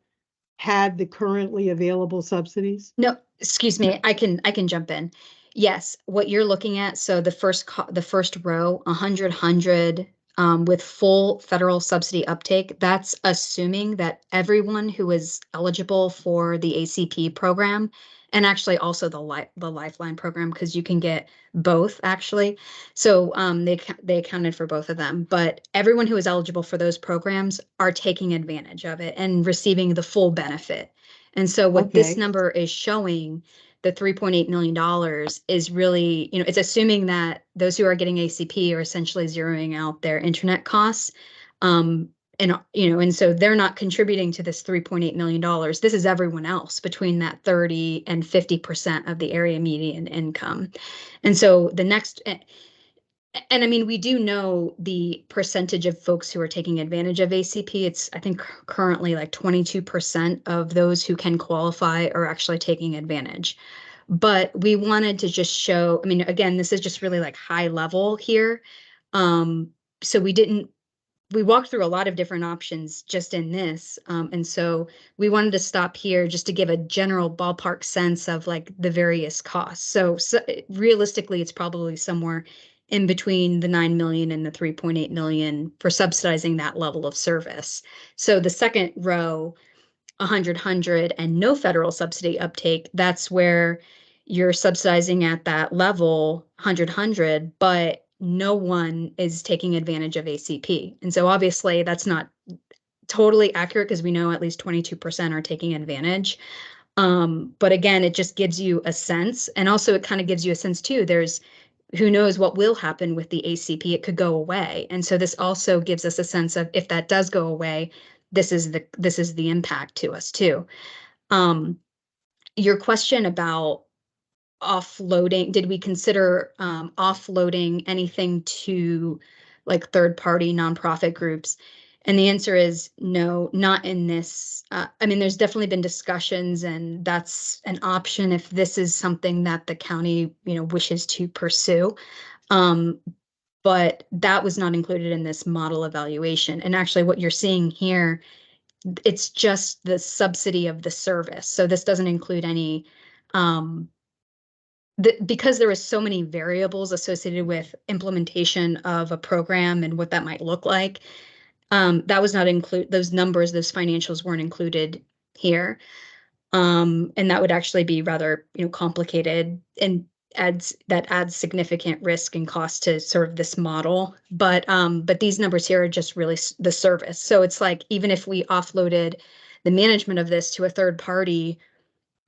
Speaker 11: had the currently available subsidies?
Speaker 8: No, excuse me, I can jump in. Yes, what you're looking at, so the first row, 100, with full federal subsidy uptake, that's assuming that everyone who is eligible for the ACP program, and actually also the Lifeline program, because you can get both actually. So they accounted for both of them, but everyone who is eligible for those programs are taking advantage of it and receiving the full benefit. And so what this number is showing, the $3.8 million, is really, it's assuming that those who are getting ACP are essentially zeroing out their internet costs. And so they're not contributing to this $3.8 million. This is everyone else between that 30 and 50% of the area median income. And so the next, and I mean, we do know the percentage of folks who are taking advantage of ACP. It's, I think, currently like 22% of those who can qualify are actually taking advantage. But we wanted to just show, I mean, again, this is just really like high level here. So we walked through a lot of different options just in this. And so we wanted to stop here just to give a general ballpark sense of like the various costs. So realistically, it's probably somewhere in between the 9 million and the 3.8 million for subsidizing that level of service. So the second row, 100 and no federal subsidy uptake, that's where you're subsidizing at that level, 100, but no one is taking advantage of ACP. And so obviously that's not totally accurate, because we know at least 22% are taking advantage. But again, it just gives you a sense. And also it kind of gives you a sense too, who knows what will happen with the ACP. It could go away. And so this also gives us a sense of, if that does go away, this is the impact to us too. Your question about offloading, did we consider offloading anything to like third-party nonprofit groups? And the answer is no, not in this. I mean, there's definitely been discussions, and that's an option if this is something that the county, wishes to pursue. But that was not included in this model evaluation. And actually what you're seeing here, it's just the subsidy of the service. So this doesn't include any, because there is so many variables associated with implementation of a program and what that might look like. That was not include those numbers, those financials weren't included here. And that would actually be rather, complicated and adds significant risk and cost to sort of this model. But these numbers here are just really the service. So it's like, even if we offloaded the management of this to a third party,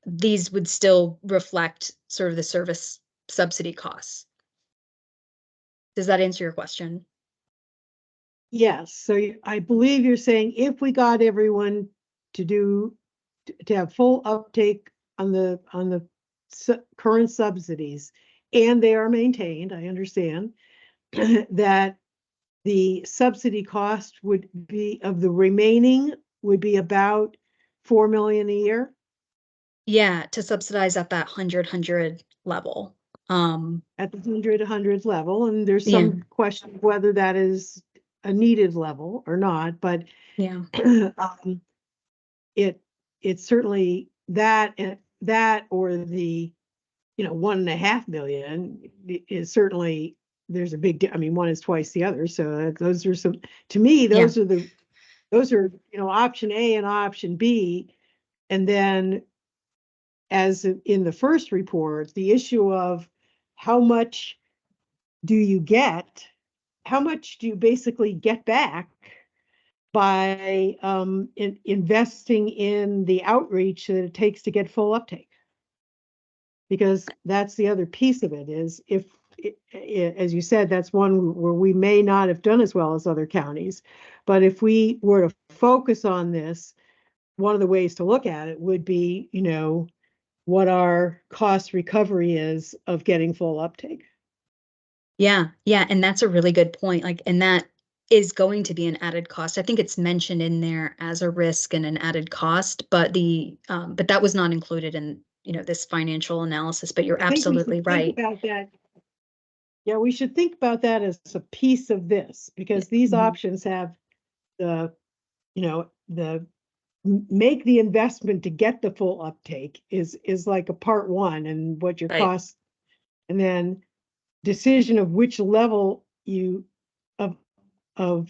Speaker 8: these would still reflect sort of the service subsidy costs. Does that answer your question?
Speaker 11: Yes, so I believe you're saying if we got everyone to have full uptake on the current subsidies, and they are maintained, I understand, that the subsidy cost would be of the remaining would be about 4 million a year.
Speaker 8: Yeah, to subsidize at that 100 level.
Speaker 11: At the 100 level, and there's
Speaker 8: Yeah.
Speaker 11: some question of whether that is a needed level or not, but
Speaker 8: Yeah.
Speaker 11: It's certainly that or the 1.5 million is certainly, there's a big, I mean, one is twice the other, so those are some, to me, those are option A and option B. And then, as in the first report, the issue of how much do you get, how much do you basically get back by investing in the outreach that it takes to get full uptake. Because that's the other piece of it, is if, as you said, that's one where we may not have done as well as other counties. But if we were to focus on this, one of the ways to look at it would be, what our cost recovery is of getting full uptake.
Speaker 8: Yeah, and that's a really good point. And that is going to be an added cost. I think it's mentioned in there as a risk and an added cost, but but that was not included in this financial analysis. But you're absolutely right.
Speaker 11: Think about that. Yeah, we should think about that as a piece of this, because these options have the make the investment to get the full uptake is like a part one, and what your costs, and then decision of which level of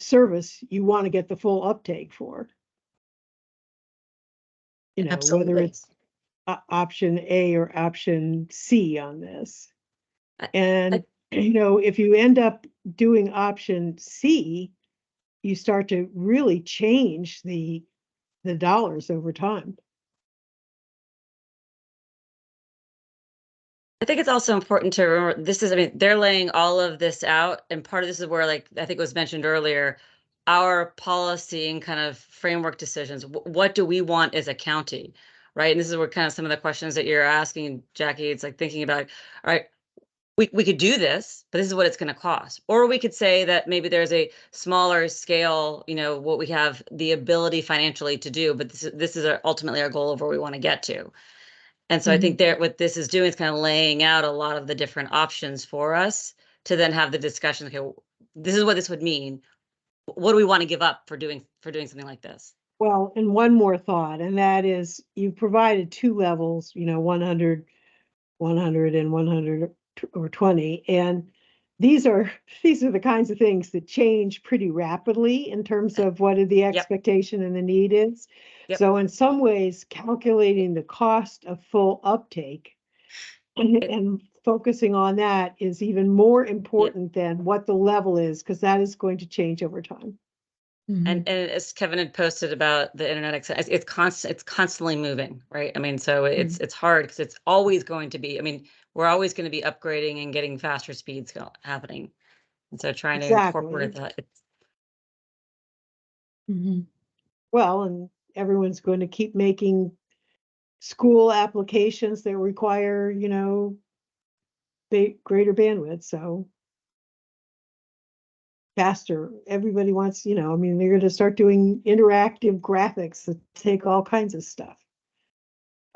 Speaker 11: service you want to get the full uptake for.
Speaker 8: Absolutely.
Speaker 11: Whether it's option A or option C on this. And if you end up doing option C, you start to really change the dollars over time.
Speaker 3: I think it's also important to remember they're laying all of this out, and part of this is where, I think it was mentioned earlier, our policy and kind of framework decisions. What do we want as a county, right? And this is where kind of some of the questions that you're asking, Jackie. It's like thinking about, all right, we could do this, but this is what it's going to cost. Or we could say that maybe there's a smaller scale, what we have the ability financially to do, but this is ultimately our goal of where we want to get to. And so I think what this is doing is kind of laying out a lot of the different options for us to then have the discussion. Okay, this is what this would mean. What do we want to give up for doing something like this?
Speaker 11: Well, and one more thought, and that is you provided two levels, 100, 100, and 100 or 20. And these are the kinds of things that change pretty rapidly in terms of what the expectation and the need is. So in some ways, calculating the cost of full uptake and focusing on that is even more important than what the level is, because that is going to change over time.
Speaker 3: And as Kevin had posted about the internet, it's constantly moving, right? I mean, so it's hard because it's always going to be. I mean, we're always going to be upgrading and getting faster speeds happening, and so trying to incorporate that.
Speaker 11: Well, and everyone's going to keep making school applications that require, greater bandwidth. So faster. Everybody wants, I mean, they're going to start doing interactive graphics that take all kinds of stuff.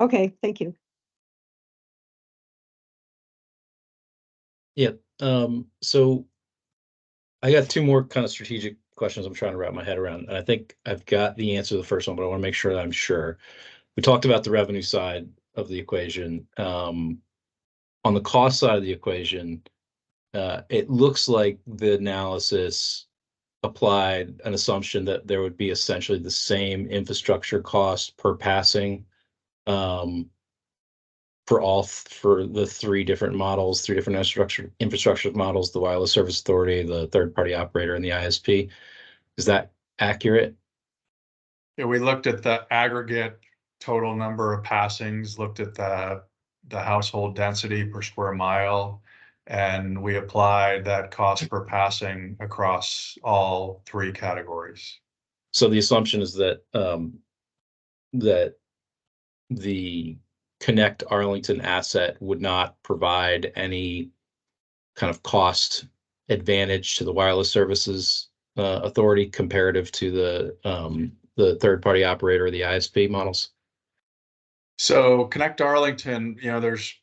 Speaker 11: Okay, thank you.
Speaker 5: Yeah. So I got two more kind of strategic questions I'm trying to wrap my head around. And I think I've got the answer to the first one, but I want to make sure that I'm sure. We talked about the revenue side of the equation. On the cost side of the equation, it looks like the analysis applied an assumption that there would be essentially the same infrastructure cost per passing for the three different models, three different infrastructure models, the wireless service authority, the third party operator, and the ISP. Is that accurate?
Speaker 4: Yeah, we looked at the aggregate total number of passings, looked at the household density per square mile, and we applied that cost per passing across all three categories.
Speaker 5: So the assumption is that that the Connect Arlington asset would not provide any kind of cost advantage to the wireless services authority comparative to the third party operator or the ISP models.
Speaker 4: So Connect Arlington,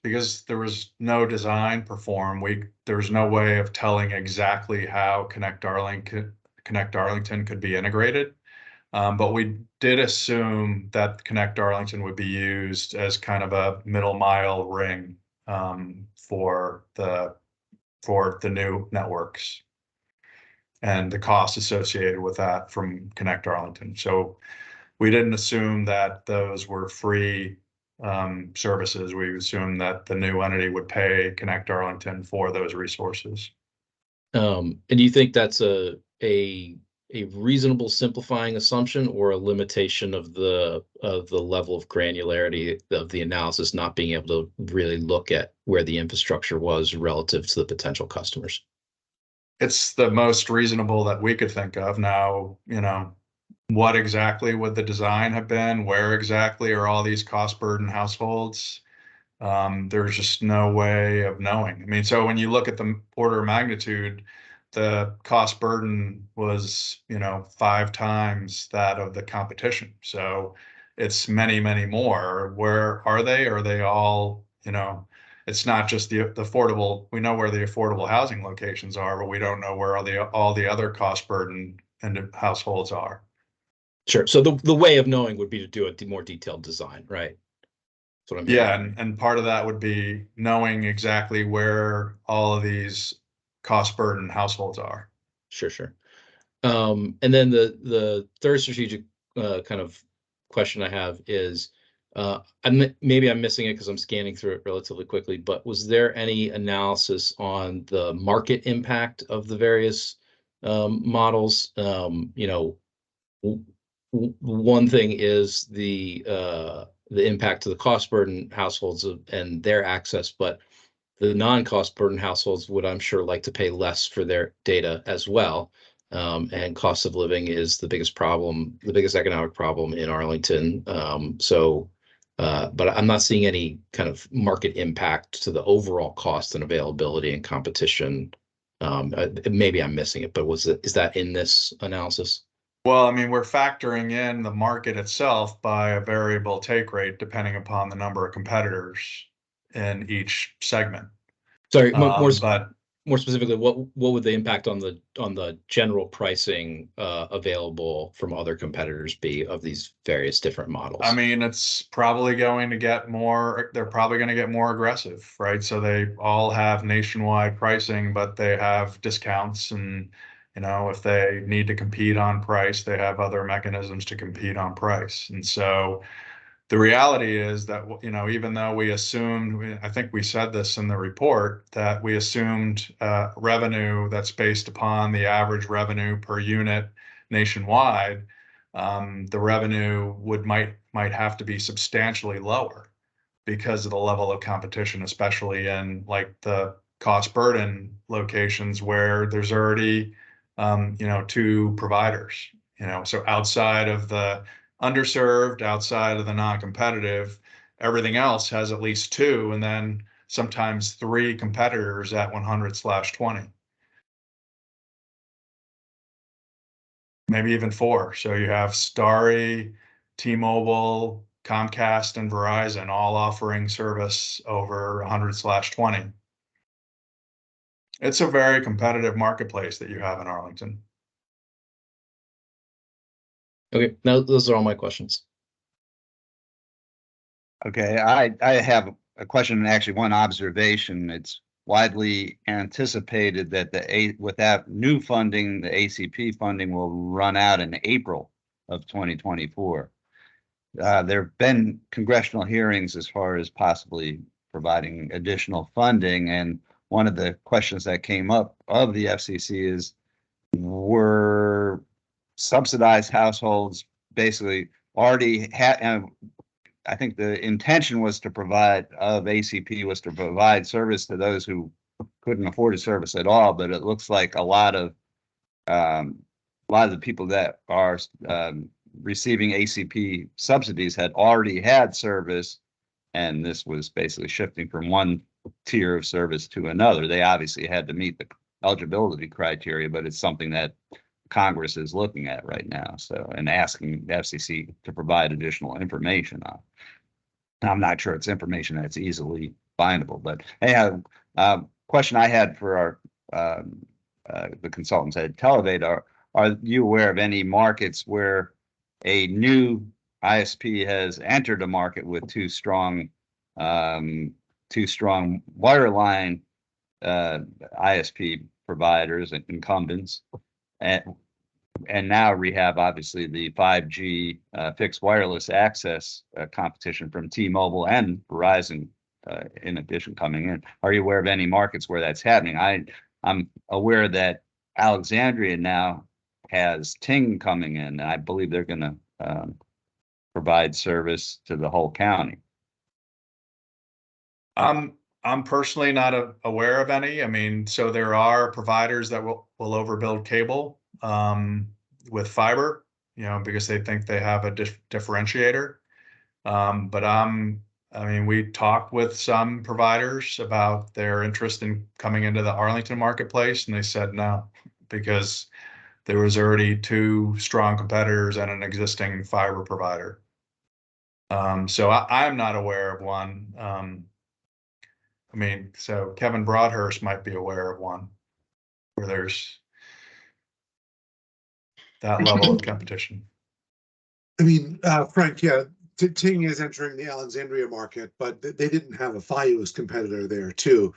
Speaker 4: because there was no design performed, there's no way of telling exactly how Connect Arlington could be integrated. But we did assume that Connect Arlington would be used as kind of a middle mile ring for the new networks and the costs associated with that from Connect Arlington. So we didn't assume that those were free services. We assumed that the new entity would pay Connect Arlington for those resources.
Speaker 5: And do you think that's a reasonable simplifying assumption or a limitation of the level of granularity of the analysis, not being able to really look at where the infrastructure was relative to the potential customers?
Speaker 4: It's the most reasonable that we could think of. Now, what exactly would the design have been? Where exactly are all these cost burden households? There's just no way of knowing. I mean, so when you look at the order of magnitude, the cost burden was, 5 times that of the competition. So it's many, many more. Where are they? Are they all, it's not just the affordable. We know where the affordable housing locations are, but we don't know where all the other cost burden and households are.
Speaker 5: Sure. So the way of knowing would be to do a more detailed design, right? That's what I'm hearing.
Speaker 4: Yeah, and part of that would be knowing exactly where all of these cost burden households are.
Speaker 5: Sure. And then the third strategic kind of question I have is, maybe I'm missing it because I'm scanning through it relatively quickly, but was there any analysis on the market impact of the various models? One thing is the impact to the cost burden households and their access, but the non-cost burden households would, I'm sure, like to pay less for their data as well. And cost of living is the biggest problem, the biggest economic problem in Arlington. But I'm not seeing any kind of market impact to the overall cost and availability and competition. Maybe I'm missing it, but is that in this analysis?
Speaker 4: Well, I mean, we're factoring in the market itself by a variable take rate depending upon the number of competitors in each segment.
Speaker 5: Sorry,
Speaker 4: but
Speaker 5: more specifically, what would the impact on the general pricing available from other competitors be of these various different models?
Speaker 4: I mean, it's probably going to get more. They're probably going to get more aggressive, right? So they all have nationwide pricing, but they have discounts, and if they need to compete on price, they have other mechanisms to compete on price. And so the reality is that, even though we assumed, I think we said this in the report, that we assumed revenue that's based upon the average revenue per unit nationwide, the revenue might have to be substantially lower because of the level of competition, especially in like the cost burden locations where there's already, 2 providers, so outside of the underserved, outside of the non-competitive, everything else has at least 2, and then sometimes 3 competitors at 100/20. maybe even 4. So you have Starry, T-Mobile, Comcast, and Verizon all offering service over 100/20. It's a very competitive marketplace that you have in Arlington.
Speaker 5: Okay, now those are all my questions.
Speaker 1: Okay, I have a question and actually one observation. It's widely anticipated that without new funding, the ACP funding will run out in April of 2024. There have been congressional hearings as far as possibly providing additional funding, and one of the questions that came up of the FCC is, were subsidized households basically already had, I think the intention was to provide, of ACP was to provide service to those who couldn't afford a service at all, but it looks like a lot of the people that are receiving ACP subsidies had already had service, and this was basically shifting from one tier of service to another. They obviously had to meet the eligibility criteria, but it's something that Congress is looking at right now. So, and asking the FCC to provide additional information on. I'm not sure it's information that's easily findable, but hey, question I had for our the consultants at Televate are you aware of any markets where a new ISP has entered a market with two strong wireline ISP providers and incumbents, and now rehab obviously the 5G fixed wireless access competition from T-Mobile and Verizon in addition coming in? Are you aware of any markets where that's happening? I'm aware that Alexandria now has Ting coming in, and I believe they're going to provide service to the whole county.
Speaker 4: I'm personally not aware of any. I mean, so there are providers that will overbuild cable with fiber, because they think they have a differentiator. But I mean, we talked with some providers about their interest in coming into the Arlington marketplace, and they said no, because there was already 2 strong competitors and an existing fiber provider. So I'm not aware of one. I mean, so Kevin Broadhurst might be aware of one where there's that level of competition.
Speaker 2: I mean, Frank, yeah, Ting is entering the Alexandria market, but they didn't have a Fios competitor there too.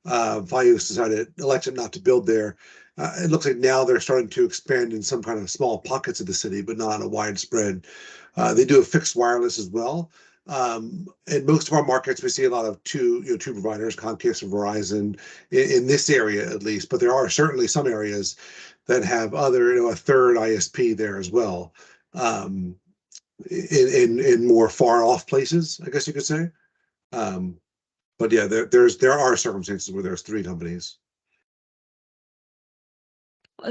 Speaker 2: Fios elected not to build there. It looks like now they're starting to expand in some kind of small pockets of the city, but not on a widespread. They do a fixed wireless as well. In most of our markets, we see a lot of two providers, Comcast and Verizon, in this area at least. But there are certainly some areas that have other, a third ISP there as well. In more far off places, I guess you could say. But yeah, there are circumstances where there's 3 companies.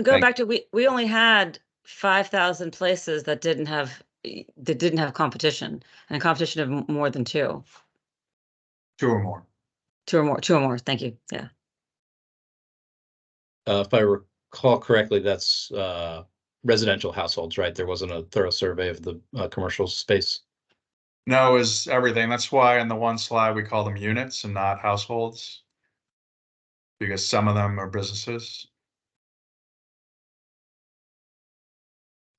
Speaker 3: Go back to we only had 5,000 places that didn't have competition, and competition of more than 2.
Speaker 4: 2 or more.
Speaker 3: 2 or more. Thank you. Yeah.
Speaker 5: If I recall correctly, that's residential households, right? There wasn't a thorough survey of the commercial space.
Speaker 4: No, it was everything. That's why on the one slide we call them units and not households, because some of them are businesses.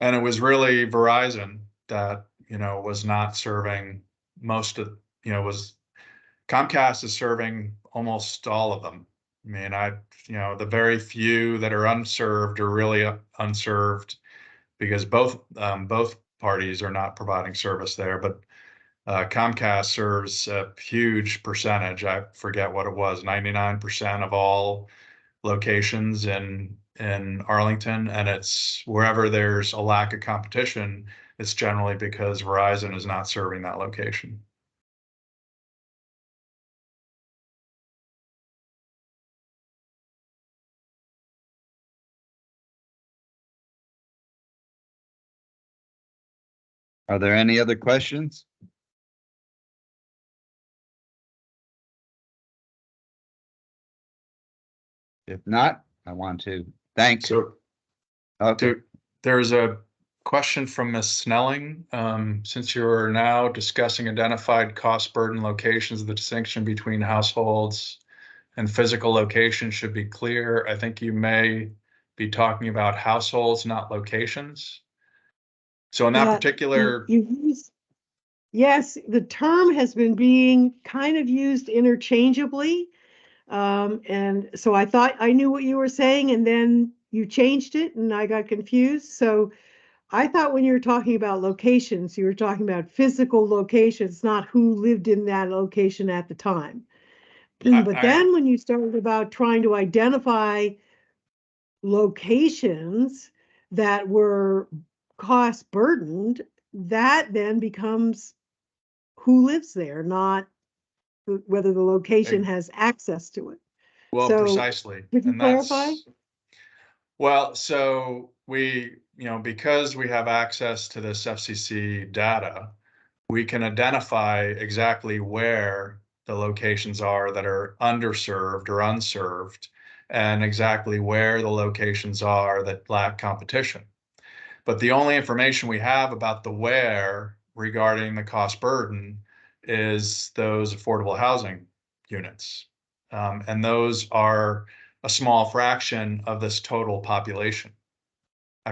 Speaker 4: And it was really Verizon that, was not serving most of, was Comcast is serving almost all of them. I mean, the very few that are unserved are really unserved because both parties are not providing service there. But Comcast serves a huge percentage. I forget what it was, 99% of all locations in Arlington, and it's wherever there's a lack of competition, it's generally because Verizon is not serving that location.
Speaker 1: Are there any other questions? If not, I want to thank.
Speaker 4: So,
Speaker 1: Okay.
Speaker 4: There's a question from Ms. Snelling. Since you're now discussing identified cost burden locations, the distinction between households and physical locations should be clear. I think you may be talking about households, not locations. So in that particular,
Speaker 11: yes, the term has been being kind of used interchangeably. And so I thought I knew what you were saying, and then you changed it and I got confused. So I thought when you were talking about locations, you were talking about physical locations, not who lived in that location at the time. But then when you started about trying to identify locations that were cost burdened, that then becomes who lives there, not whether the location has access to it.
Speaker 4: well,
Speaker 11: So,
Speaker 4: precisely.
Speaker 11: Could you
Speaker 4: And
Speaker 11: clarify?
Speaker 4: Well, so we, because we have access to this FCC data, we can identify exactly where the locations are that are underserved or unserved, and exactly where the locations are that lack competition. But the only information we have about the where regarding the cost burden is those affordable housing units. And those are a small fraction of this total population. I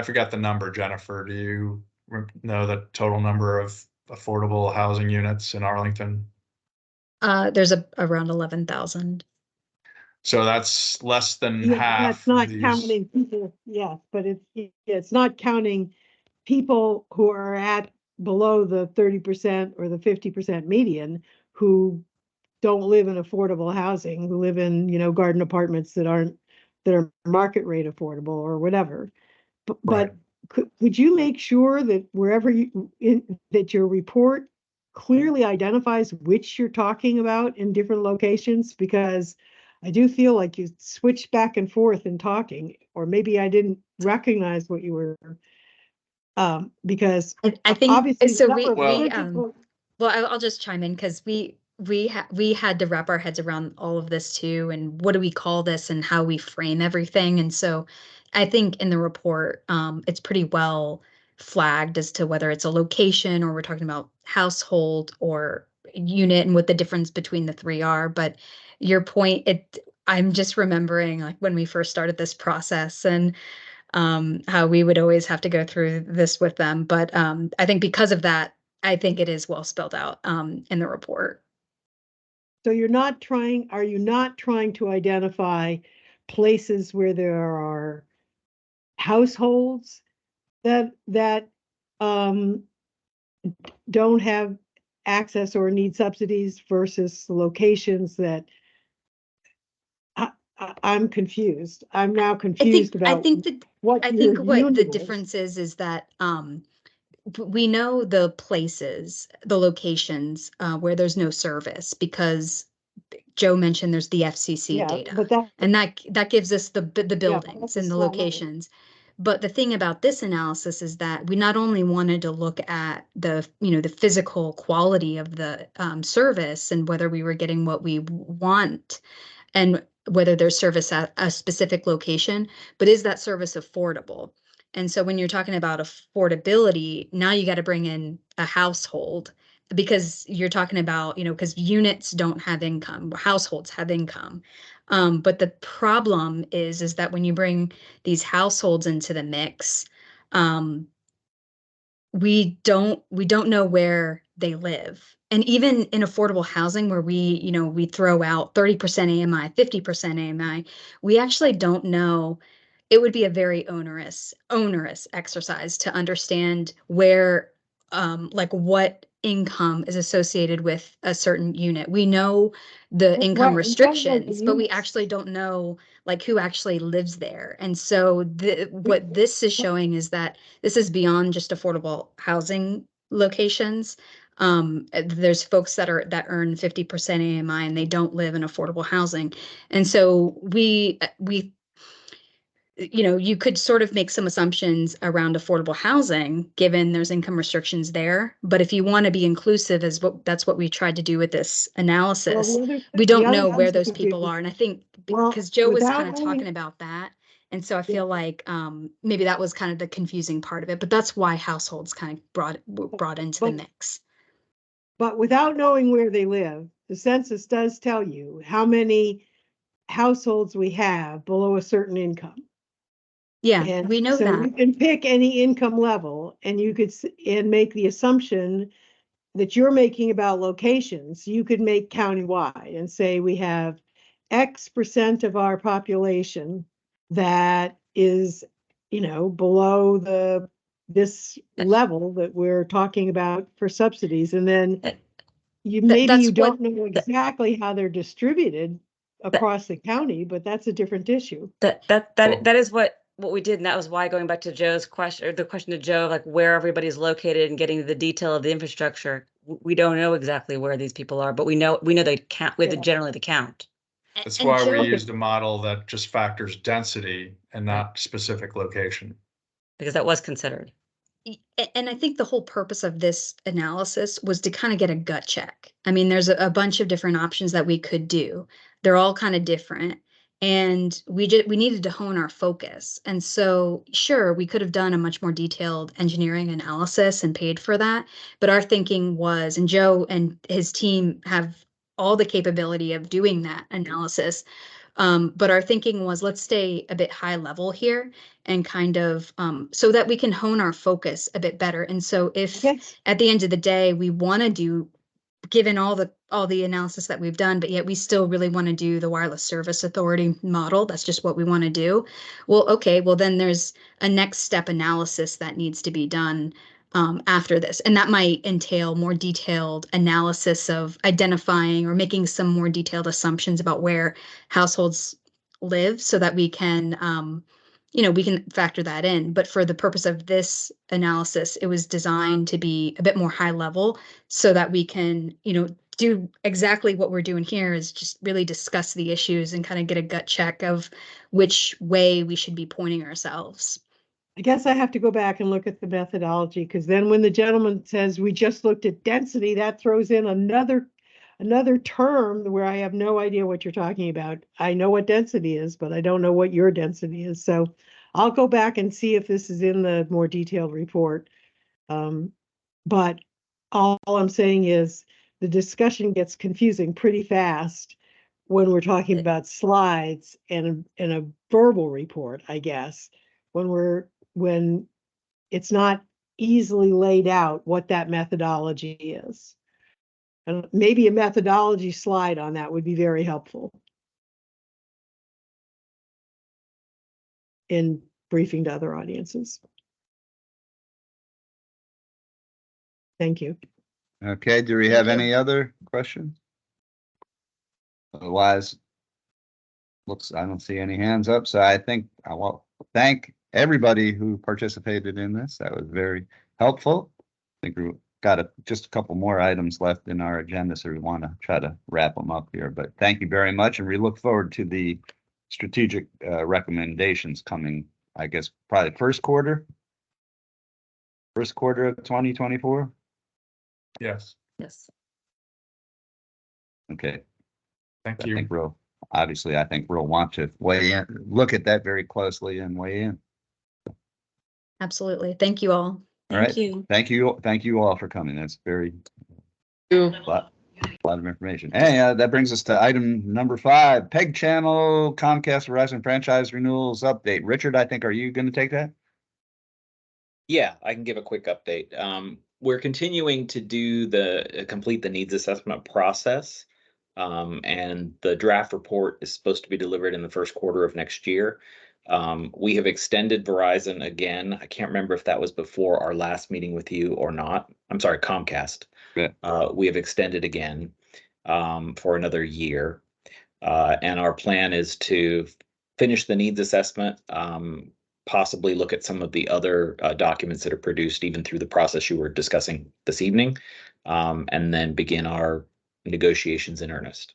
Speaker 4: forget the number, Jennifer. Do you know the total number of affordable housing units in Arlington?
Speaker 8: There's around 11,000.
Speaker 4: So that's less than half.
Speaker 11: That's not
Speaker 4: these.
Speaker 11: counting people. Yes, but it's not counting people who are at below the 30% or the 50% median who don't live in affordable housing, who live in, garden apartments that are market rate affordable or whatever. But could you make sure that wherever that your report clearly identifies which you're talking about in different locations? Because I do feel like you switched back and forth in talking, or maybe I didn't recognize what you were, because
Speaker 8: I think
Speaker 11: obviously
Speaker 8: so. I'll just chime in because we had to wrap our heads around all of this too, and what do we call this and how we frame everything. And so I think in the report, it's pretty well flagged as to whether it's a location or we're talking about household or unit and what the difference between the three are. But your point, I'm just remembering like when we first started this process and how we would always have to go through this with them. But I think because of that, I think it is well spelled out in the report.
Speaker 11: So are you not trying to identify places where there are households that don't have access or need subsidies versus locations that I'm confused. I'm now confused about what the
Speaker 8: difference is that we know the places, the locations where there's no service, because Joe mentioned there's the FCC data,
Speaker 11: but
Speaker 8: that gives us the buildings and the locations. But the thing about this analysis is that we not only wanted to look at the physical quality of the service and whether we were getting what we want and whether there's service at a specific location, but is that service affordable? And so when you're talking about affordability, now you got to bring in a household, because you're talking about, because units don't have income, households have income. But the problem is that when you bring these households into the mix, we don't know where they live. And even in affordable housing where we throw out 30% AMI, 50% AMI, we actually don't know. It would be a very onerous exercise to understand where, like what income is associated with a certain unit. We know the income restrictions, but we actually don't know like who actually lives there. And so what this is showing is that this is beyond just affordable housing locations. There's folks that earn 50% AMI and they don't live in affordable housing. And so we you could sort of make some assumptions around affordable housing, given there's income restrictions there. But if you want to be inclusive, that's what we tried to do with this analysis. We don't know where those people are. And I think because Joe was kind of talking about that, And so I feel like maybe that was kind of the confusing part of it, but that's why households kind of were brought into the mix.
Speaker 11: But without knowing where they live, the census does tell you how many households we have below a certain income.
Speaker 8: Yeah,
Speaker 11: And
Speaker 8: we know
Speaker 11: so
Speaker 8: that.
Speaker 11: you can pick any income level and you could and make the assumption that you're making about locations. You could make countywide and say we have X percent of our population that is, below this level that we're talking about for subsidies. And then you don't know exactly how they're distributed across the county, but that's a different issue.
Speaker 3: That is what we did, and that was why, going back to Joe's question, or the question to Joe, like where everybody's located and getting the detail of the infrastructure, we don't know exactly where these people are, but we know they count with generally the count.
Speaker 4: That's why we used a model that just factors density and not specific location.
Speaker 3: Because that was considered.
Speaker 8: And I think the whole purpose of this analysis was to kind of get a gut check. I mean, there's a bunch of different options that we could do. They're all kind of different. And we needed to hone our focus. And so, sure, we could have done a much more detailed engineering analysis and paid for that. But our thinking was, and Joe and his team have all the capability of doing that analysis. But our thinking was, let's stay a bit high level here and kind of so that we can hone our focus a bit better. And so if at the end of the day, we want to do, given all the analysis that we've done, but yet we still really want to do the wireless service authority model, that's just what we want to do. Well, okay, well then there's a next step analysis that needs to be done after this. And that might entail more detailed analysis of identifying or making some more detailed assumptions about where households live so that we can, we can factor that in. But for the purpose of this analysis, it was designed to be a bit more high level so that we can, do exactly what we're doing here, is just really discuss the issues and kind of get a gut check of which way we should be pointing ourselves.
Speaker 11: I guess I have to go back and look at the methodology, because then when the gentleman says we just looked at density, that throws in another term where I have no idea what you're talking about. I know what density is, but I don't know what your density is. So I'll go back and see if this is in the more detailed report. But all I'm saying is the discussion gets confusing pretty fast when we're talking about slides and a verbal report, I guess, when it's not easily laid out what that methodology is. And maybe a methodology slide on that would be very helpful in briefing to other audiences. Thank you.
Speaker 1: Okay, do we have any other questions? Otherwise, I don't see any hands up, so I think I will thank everybody who participated in this. That was very helpful. I think we've got just a couple more items left in our agenda, so we want to try to wrap them up here. But thank you very much, and we look forward to the strategic recommendations coming, I guess, probably first quarter of 2024.
Speaker 4: Yes.
Speaker 3: Yes.
Speaker 1: Okay.
Speaker 4: Thank you.
Speaker 1: I think we'll want to weigh in, look at that very closely and weigh in.
Speaker 8: Absolutely. Thank you all.
Speaker 1: Thank you all for coming. That's a lot of information. Hey, that brings us to item number 5, PEG channel, Comcast Verizon franchise renewals update. Richard, I think, are you going to take that?
Speaker 6: Yeah, I can give a quick update. We're continuing to complete the needs assessment process. And the draft report is supposed to be delivered in the first quarter of next year. We have extended Verizon again. I can't remember if that was before our last meeting with you or not. I'm sorry, Comcast.
Speaker 1: Yeah.
Speaker 6: We have extended again for another year. And our plan is to finish the needs assessment, possibly look at some of the other documents that are produced even through the process you were discussing this evening, and then begin our negotiations in earnest.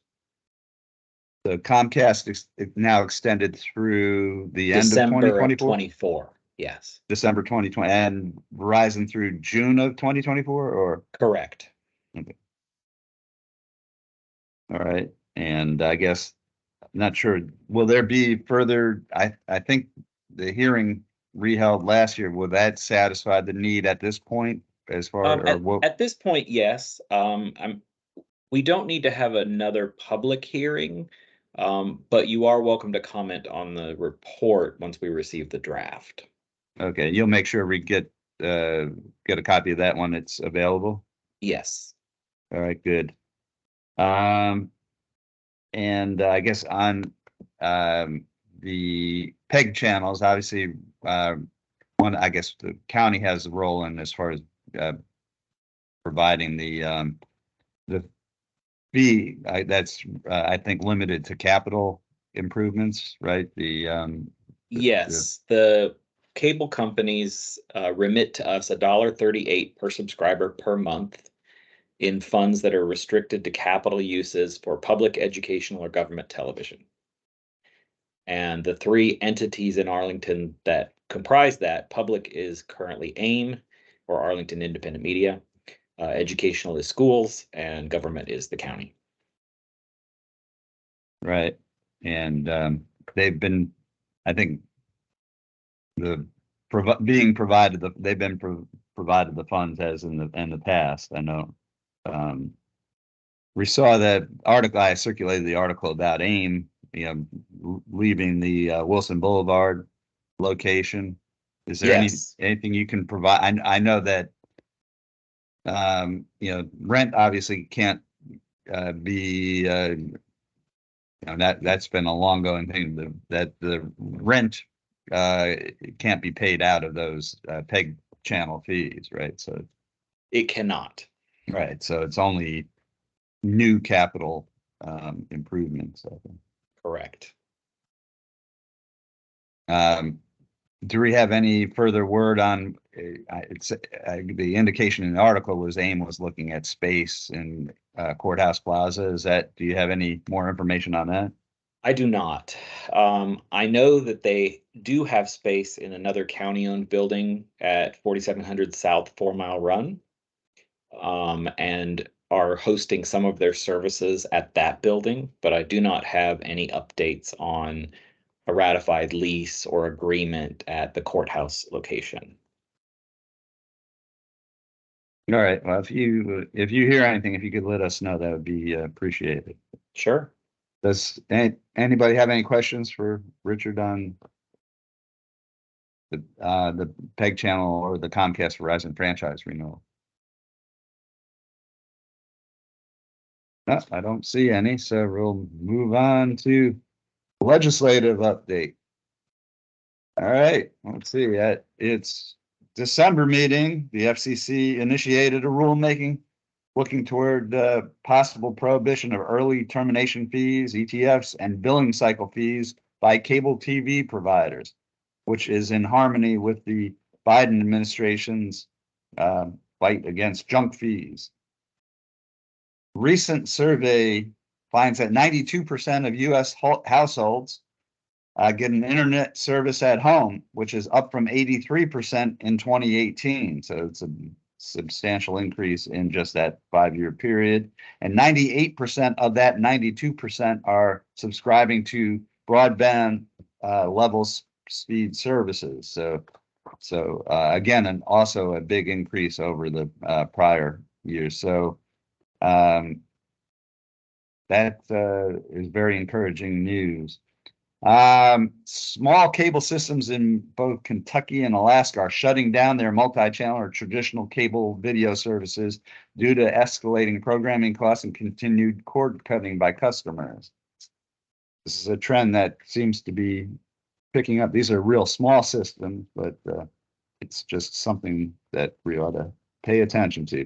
Speaker 1: The Comcast now extended through the
Speaker 6: December
Speaker 1: end of 2024?
Speaker 6: Of 24, yes.
Speaker 1: December 2020, and Verizon through June of 2024, or?
Speaker 6: Correct.
Speaker 1: Okay. All right, and I guess not sure. Will there be further? I think the hearing reheld last year, will that satisfy the need at this point as far or what?
Speaker 6: At this point, yes. We don't need to have another public hearing, but you are welcome to comment on the report once we receive the draft.
Speaker 1: Okay, you'll make sure we get a copy of that when it's available.
Speaker 6: Yes.
Speaker 1: All right, good. And I guess on the PEG channels, obviously, I guess the county has a role in as far as providing the fee. That's I think limited to capital improvements, right?
Speaker 6: Yes, the cable companies remit to us $1.38 per subscriber per month in funds that are restricted to capital uses for public, educational, or government television. And the three entities in Arlington that comprise that, public is currently AIM, or Arlington Independent Media, educational is schools, and government is the county.
Speaker 1: Right. And they've been, I think, being provided they've been provided the funds as in the past. I know. We saw that article. I circulated the article about AIM, leaving the Wilson Boulevard location. Is there anything you can provide? I know that rent obviously can't be that's been a long going thing. That the rent can't be paid out of those PEG channel fees, right? So
Speaker 6: it cannot.
Speaker 1: Right. So it's only new capital improvements, I think.
Speaker 6: Correct.
Speaker 1: Do we have any further word on the indication in the article was AIM was looking at space in Courthouse Plaza? Do you have any more information on that?
Speaker 6: I do not. I know that they do have space in another county-owned building at 4700 South 4 Mile Run, and are hosting some of their services at that building, but I do not have any updates on a ratified lease or agreement at the courthouse location.
Speaker 1: All right. Well, if you hear anything, if you could let us know, that would be appreciated.
Speaker 6: Sure.
Speaker 1: Does anybody have any questions for Richard on the PEG channel or the Comcast Verizon franchise renewal? No, I don't see any, so we'll move on to legislative update. All right, let's see. At its December meeting, the FCC initiated a rulemaking looking toward possible prohibition of early termination fees, ETFs, and billing cycle fees by cable TV providers, which is in harmony with the Biden administration's fight against junk fees. Recent survey finds that 92% of U.S. households get an internet service at home, which is up from 83% in 2018. So it's a substantial increase in just that 5-year period. And 98% of that 92% are subscribing to broadband level speed services. So again, and also a big increase over the prior years. So that is very encouraging news. Small cable systems in both Kentucky and Alaska are shutting down their multi-channel or traditional cable video services due to escalating programming costs and continued cord cutting by customers. This is a trend that seems to be picking up. These are real small systems, but it's just something that we ought to pay attention to.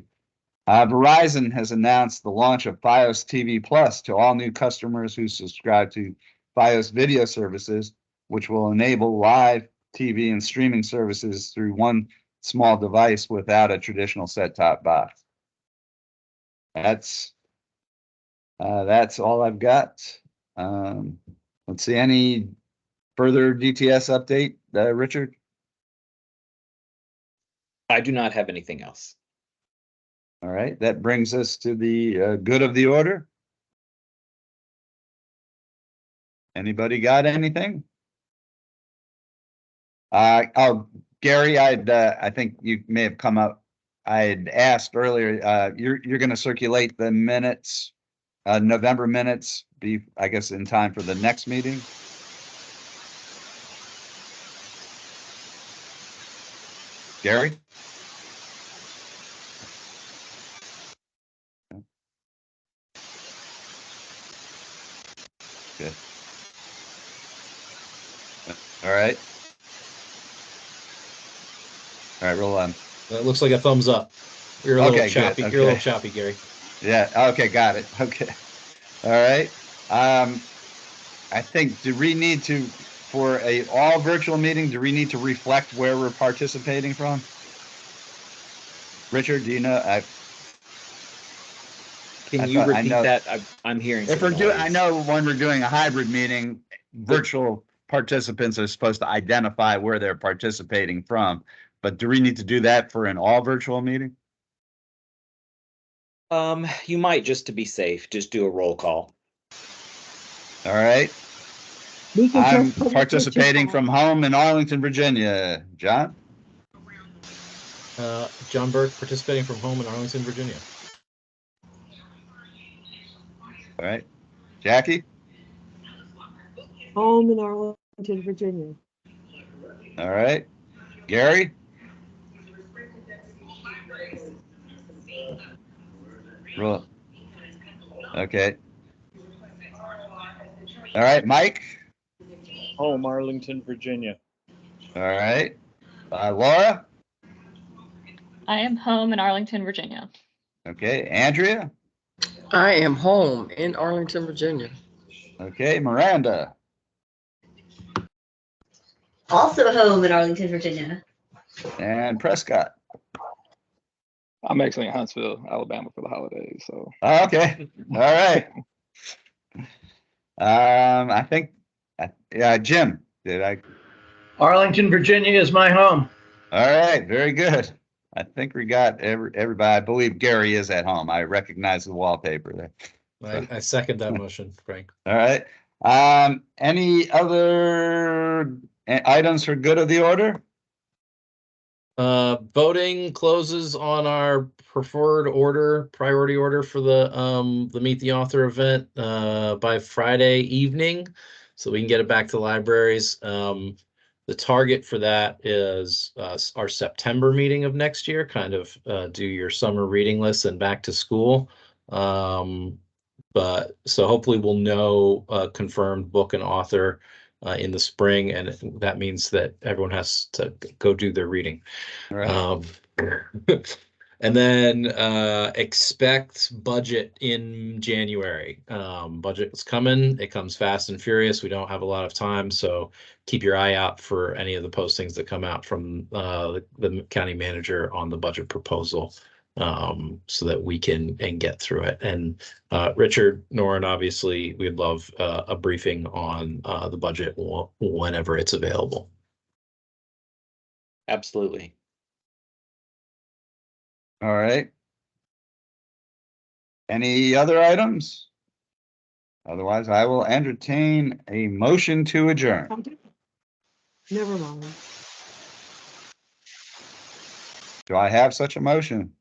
Speaker 1: Verizon has announced the launch of Fios TV Plus to all new customers who subscribe to Fios video services, which will enable live TV and streaming services through one small device without a traditional set-top box. That's all I've got. Let's see, any further DTS update, Richard?
Speaker 6: I do not have anything else.
Speaker 1: All right, that brings us to the good of the order. Anybody got anything? Oh, Gary, I think you may have come up. I had asked earlier, you're going to circulate the minutes, November minutes, I guess in time for the next meeting. Gary? Good. All right. All right, roll on.
Speaker 5: That looks like a thumbs up. You're a little
Speaker 1: Okay,
Speaker 5: choppy.
Speaker 1: good.
Speaker 5: You're a little
Speaker 1: Okay.
Speaker 5: choppy, Gary.
Speaker 1: Yeah. Okay. Got it. Okay. All right. I think, do we need to, for a all virtual meeting, do we need to reflect where we're participating from? Richard, do you know?
Speaker 6: Can you repeat that? I'm hearing
Speaker 1: If
Speaker 6: some
Speaker 1: we're doing, I
Speaker 6: noise.
Speaker 1: know when we're doing a hybrid meeting, virtual participants are supposed to identify where they're participating from. But do we need to do that for an all virtual meeting?
Speaker 6: You might, just to be safe, just do a roll call.
Speaker 1: All right.
Speaker 11: We can
Speaker 1: I'm
Speaker 11: just put it
Speaker 1: participating
Speaker 11: to
Speaker 1: from home in Arlington, Virginia. John?
Speaker 5: John Burke participating from home in Arlington, Virginia.
Speaker 1: All right. Jackie?
Speaker 11: home in Arlington, Virginia.
Speaker 1: All right. Gary? Roll. Okay. All right, Mike?
Speaker 9: Home, Arlington, Virginia.
Speaker 1: All right. Laura?
Speaker 12: I am home in Arlington, Virginia.
Speaker 1: Okay. Andrea?
Speaker 13: I am home in Arlington, Virginia.
Speaker 1: Okay. Miranda?
Speaker 14: Also home in Arlington, Virginia.
Speaker 1: And Prescott?
Speaker 15: I'm actually in Huntsville, Alabama for the holidays. So.
Speaker 1: Oh, okay. All right. I think, Jim, did I?
Speaker 16: Arlington, Virginia is my home.
Speaker 1: All right. Very good. I think we got everybody. I believe Gary is at home. I recognize the wallpaper there.
Speaker 5: I second that motion, Frank.
Speaker 1: All right. Any other items for good of the order?
Speaker 5: Voting closes on our priority order for the Meet the Author event by Friday evening, so we can get it back to libraries. The target for that is our September meeting of next year, kind of do your summer reading list and back to school. But so hopefully we'll know a confirmed book and author in the spring, and that means that everyone has to go do their reading.
Speaker 1: Right.
Speaker 5: And then expect budget in January. Budget's coming. It comes fast and furious. We don't have a lot of time, so keep your eye out for any of the postings that come out from the county manager on the budget proposal, so that we can get through it. And Richard, Noren, obviously, we'd love a briefing on the budget whenever it's available.
Speaker 6: Absolutely.
Speaker 1: All right. Any other items? Otherwise, I will entertain a motion to adjourn.
Speaker 11: Never mind.
Speaker 1: Do I have such a motion?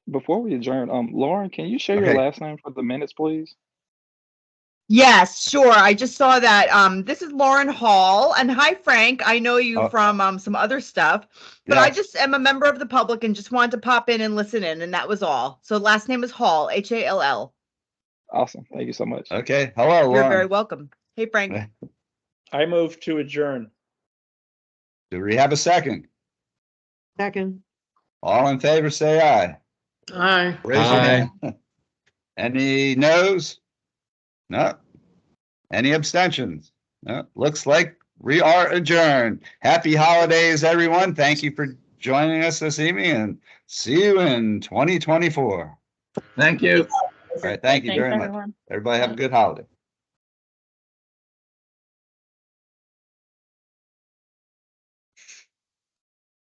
Speaker 15: Before we adjourn, Lauren, can you share your last name for the minutes, please?
Speaker 17: Yes, sure. I just saw that. This is Lauren Hall, and hi, Frank. I know you from some other stuff, but I just am a member of the public and just wanted to pop in and listen in, and that was all. So last name is Hall, Hall.
Speaker 15: Awesome. Thank you so much.
Speaker 1: Okay. Hello, Lauren.
Speaker 17: You're very welcome. Hey, Frank.
Speaker 9: I move to adjourn.
Speaker 1: Do we have a second?
Speaker 11: Second.
Speaker 1: All in favor, say aye.
Speaker 13: Aye.
Speaker 1: Raise your hand. Any no's? No. Any abstentions? No. Looks like we are adjourned. Happy holidays, everyone. Thank you for joining us this evening, and see you in 2024.
Speaker 16: Thank you.
Speaker 1: All right. Thank you very much. Everybody have a good holiday.